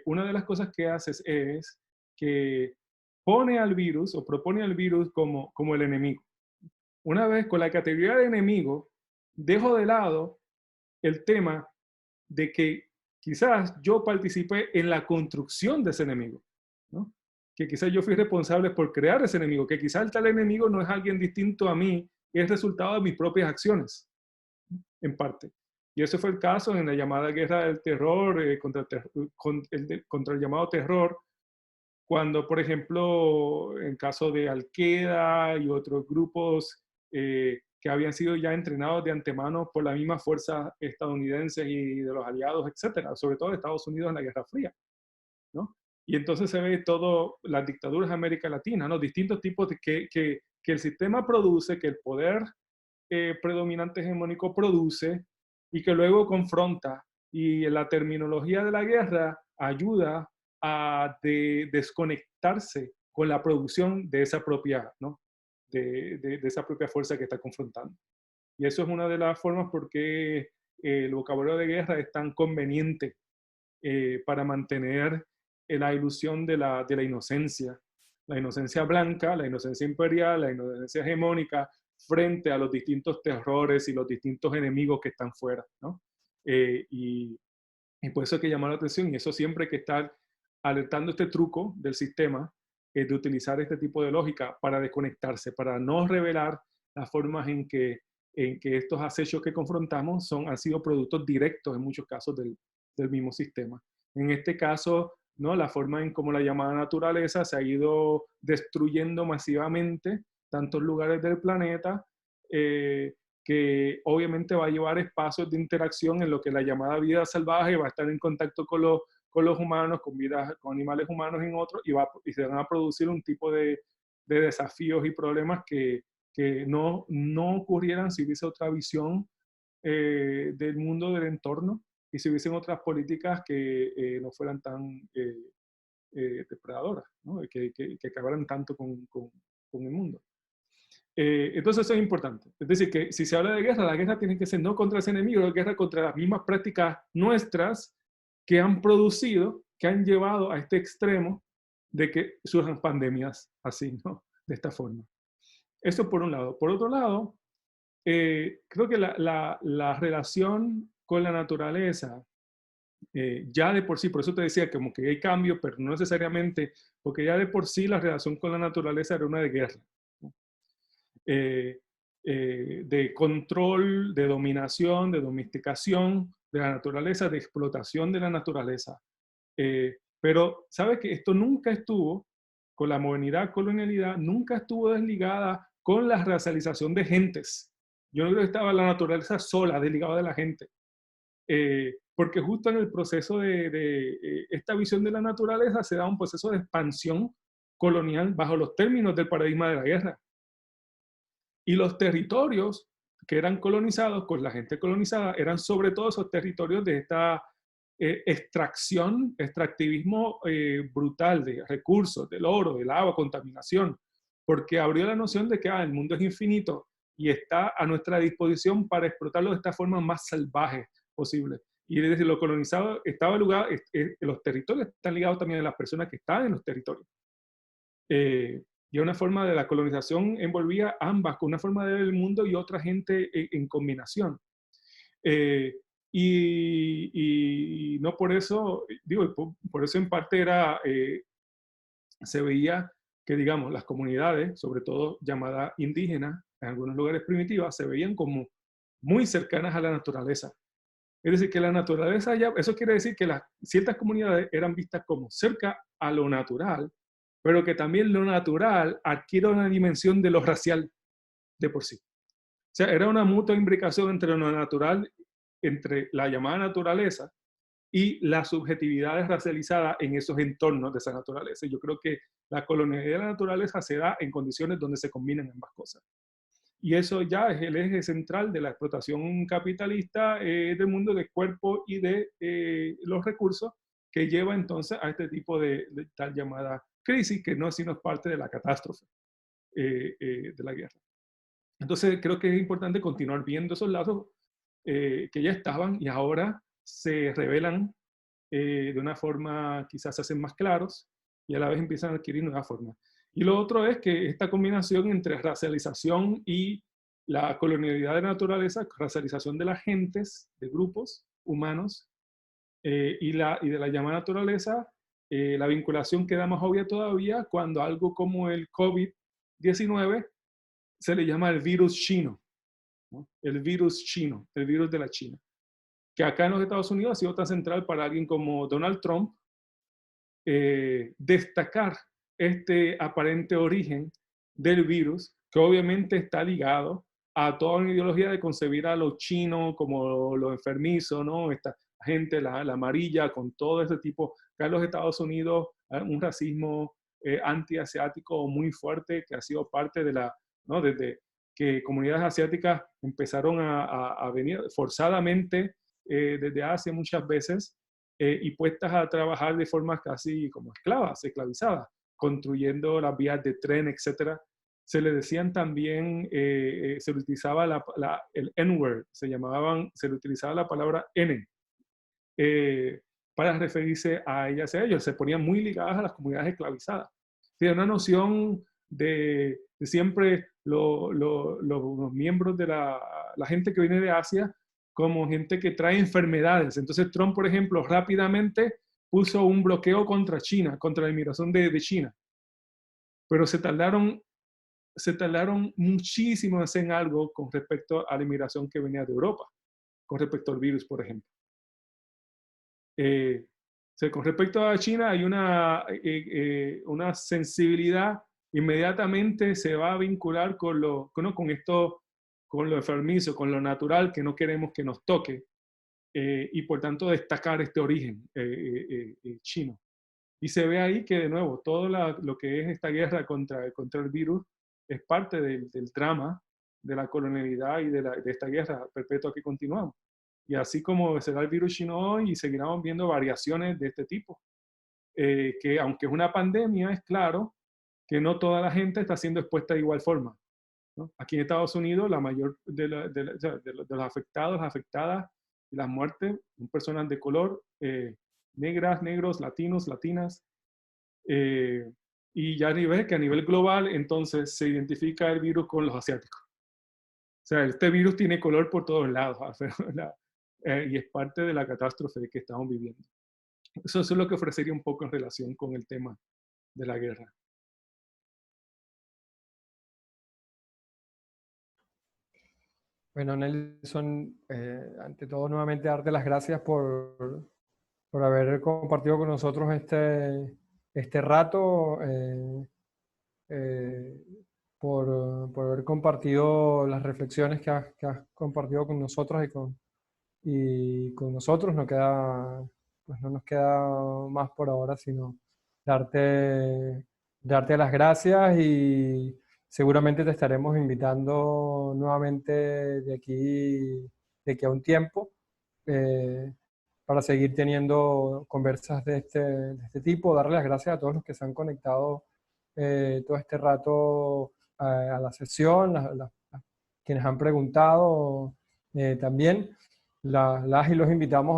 una de las cosas que haces es que pone al virus o propone al virus como el enemigo. Una vez con la categoría de enemigo, dejo de lado el tema de que quizás yo participé en la construcción de ese enemigo, ¿no? Que quizás yo fui responsable por crear ese enemigo, que quizás el tal enemigo no es alguien distinto a mí, es resultado de mis propias acciones, en parte. Y ese fue el caso en la llamada guerra del terror, contra el llamado terror, cuando, por ejemplo, en caso de Al-Qaeda y otros grupos que habían sido ya entrenados de antemano por la misma fuerza estadounidense y de los aliados, etcétera, sobre todo de Estados Unidos en la Guerra Fría, ¿no? Y entonces se ve todo, las dictaduras de América Latina, ¿no? Distintos tipos de que el sistema produce, que el poder predominante hegemónico produce y que luego confronta. Y la terminología de la guerra ayuda a desconectarse con la producción de esa propia, ¿no? de esa propia fuerza que está confrontando. Y eso es una de las formas por qué el vocabulario de guerra es tan conveniente para mantener la ilusión de la inocencia blanca, la inocencia imperial, la inocencia hegemónica, frente a los distintos terrores y los distintos enemigos que están fuera, ¿no? Y por eso hay que llamar la atención, y eso siempre hay que estar alertando este truco del sistema de utilizar este tipo de lógica para desconectarse, para no revelar las formas en que estos acechos que confrontamos han sido productos directos en muchos casos del mismo sistema. En este caso, ¿no? La forma en cómo la llamada naturaleza se ha ido destruyendo masivamente tantos lugares del planeta, que obviamente va a llevar espacios de interacción en lo que la llamada vida salvaje va a estar en contacto con los humanos, con animales humanos en otros, y se van a producir un tipo de desafíos y problemas que no ocurrieran si hubiese otra visión del mundo, del entorno, y si hubiesen otras políticas que no fueran tan depredadoras, ¿no? que acabaran tanto con el mundo. Entonces eso es importante. Es decir, que si se habla de guerra, la guerra tiene que ser no contra ese enemigo, la guerra contra las mismas prácticas nuestras que han producido, que han llevado a este extremo de que surjan pandemias así, ¿no? De esta forma. Eso por un lado. Por otro lado, creo que la relación con la naturaleza, ya de por sí, por eso te decía como que hay cambio, pero no necesariamente, porque ya de por sí la relación con la naturaleza era una de guerra. De control, de dominación, de domesticación de la naturaleza, de explotación de la naturaleza. Pero, ¿sabe que esto nunca estuvo, con la modernidad, colonialidad, nunca estuvo desligada con la racialización de gentes? Yo no creo que estaba la naturaleza sola, desligada de la gente. Porque justo en el proceso de esta visión de la naturaleza se da un proceso de expansión colonial bajo los términos del paradigma de la guerra. Y los territorios que eran colonizados con la gente colonizada eran sobre todo esos territorios de esta extractivismo brutal de recursos, del oro, del agua, contaminación, porque abrió la noción de que el mundo es infinito y está a nuestra disposición para explotarlo de esta forma más salvaje posible. Y desde lo colonizado estaba lugar, los territorios están ligados también a las personas que están en los territorios. Y una forma de la colonización envolvía ambas, con una forma de ver el mundo y otra gente en combinación. Y no por eso, digo, por eso en parte era, se veía que, digamos, las comunidades, sobre todo llamadas indígenas, en algunos lugares primitivas, se veían como muy cercanas a la naturaleza. Es decir, que la naturaleza ya, eso quiere decir que ciertas comunidades eran vistas como cerca a lo natural, pero que también lo natural adquiere una dimensión de lo racial de por sí. O sea, era una mutua imbricación entre lo natural, entre la llamada naturaleza y las subjetividades racializadas en esos entornos de esa naturaleza. Y yo creo que la colonialidad de la naturaleza se da en condiciones donde se combinan ambas cosas. Y eso ya es el eje central de la explotación capitalista del mundo del cuerpo y de los recursos, que lleva entonces a este tipo de tal llamada crisis, que no es sino parte de la catástrofe de la guerra. Entonces creo que es importante continuar viendo esos lazos que ya estaban y ahora se revelan de una forma, quizás se hacen más claros y a la vez empiezan a adquirir nuevas formas. Y lo otro es que esta combinación entre racialización y la colonialidad de la naturaleza, racialización de las gentes, de grupos humanos, y de la llamada naturaleza, la vinculación queda más obvia todavía cuando algo como el COVID-19 se le llama el virus chino, ¿no? El virus chino, el virus de la China, que acá en los Estados Unidos ha sido tan central para alguien como Donald Trump destacar este aparente origen del virus, que obviamente está ligado a toda una ideología de concebir a los chinos como los enfermizos, ¿no? Esta gente, la amarilla, con todo ese tipo. Acá en los Estados Unidos, un racismo antiasiático muy fuerte que ha sido parte de la, ¿no? Desde que comunidades asiáticas empezaron a venir forzadamente desde Asia muchas veces, y puestas a trabajar de forma casi como esclavas, esclavizadas, construyendo las vías de tren, etc. Se le decían también, se le utilizaba el N-word, se le utilizaba la palabra N, para referirse a ellas y a ellos. Se ponían muy ligadas a las comunidades esclavizadas. Tiene una noción de siempre los miembros de la gente que viene de Asia como gente que trae enfermedades. Entonces Trump, por ejemplo, rápidamente puso un bloqueo contra China, contra la inmigración de China. Pero se tardaron muchísimo en algo con respecto a la inmigración que venía de Europa, con respecto al virus, por ejemplo. Con respecto a China hay una sensibilidad, inmediatamente se va a vincular con lo enfermizo, con lo natural que no queremos que nos toque, y por tanto destacar este origen chino. Y se ve ahí que de nuevo todo lo que es esta guerra contra el virus es parte del drama de la colonialidad y de esta guerra perpetua que continuamos. Y así como será el virus chino hoy, y seguiremos viendo variaciones de este tipo, que aunque es una pandemia, es claro que no toda la gente está siendo expuesta de igual forma, ¿no? Aquí en Estados Unidos, la mayor de los afectados, afectadas y las muertes son personas de color, negras, negros, latinos, latinas, y ya que a nivel global entonces se identifica el virus con los asiáticos. O sea, este virus tiene color por todos lados, y es parte de la catástrofe que estamos viviendo. Eso es lo que ofrecería un poco en relación con el tema de la guerra. Bueno, Nelson, ante todo nuevamente darte las gracias por haber compartido con nosotros este rato, por haber compartido las reflexiones que has compartido con nosotros y con nosotros. Pues no nos queda más por ahora sino darte las gracias, y seguramente te estaremos invitando nuevamente de aquí a un tiempo, para seguir teniendo conversas de este tipo. Darle las gracias a todos los que se han conectado todo este rato a la sesión, quienes han preguntado también. Las y los invitamos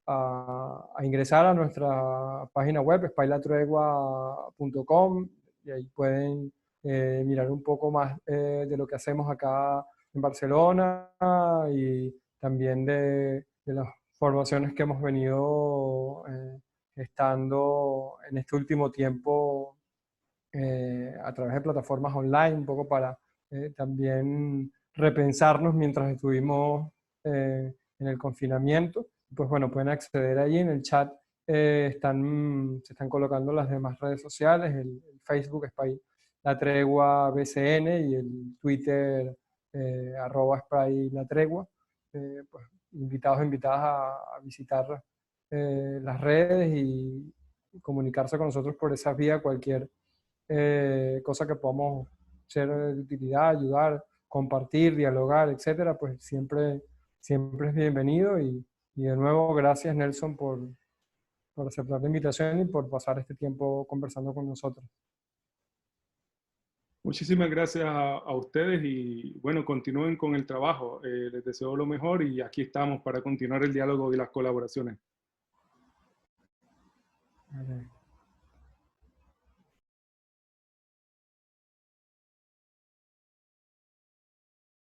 a ingresar a nuestra página web, spylatregua.com, y ahí pueden mirar un poco más de lo que hacemos acá en Barcelona, y también de las formaciones que hemos venido estando en este último tiempo a través de plataformas online, un poco para también repensarnos mientras estuvimos en el confinamiento. Pues bueno, pueden acceder allí en el chat. Se están colocando las demás redes sociales, el Facebook Spy La Tregua BCN y el Twitter @Spy La Tregua. Pues invitados e invitadas a visitar las redes y comunicarse con nosotros por esa vía, cualquier cosa que podamos ser de utilidad, ayudar, compartir, dialogar, etcétera, pues siempre, siempre es bienvenido. Y de nuevo, gracias Nelson por aceptar la invitación y por pasar este tiempo conversando con nosotros. Muchísimas gracias a ustedes y bueno, continúen con el trabajo. Les deseo lo mejor y aquí estamos para continuar el diálogo y las colaboraciones. Okay.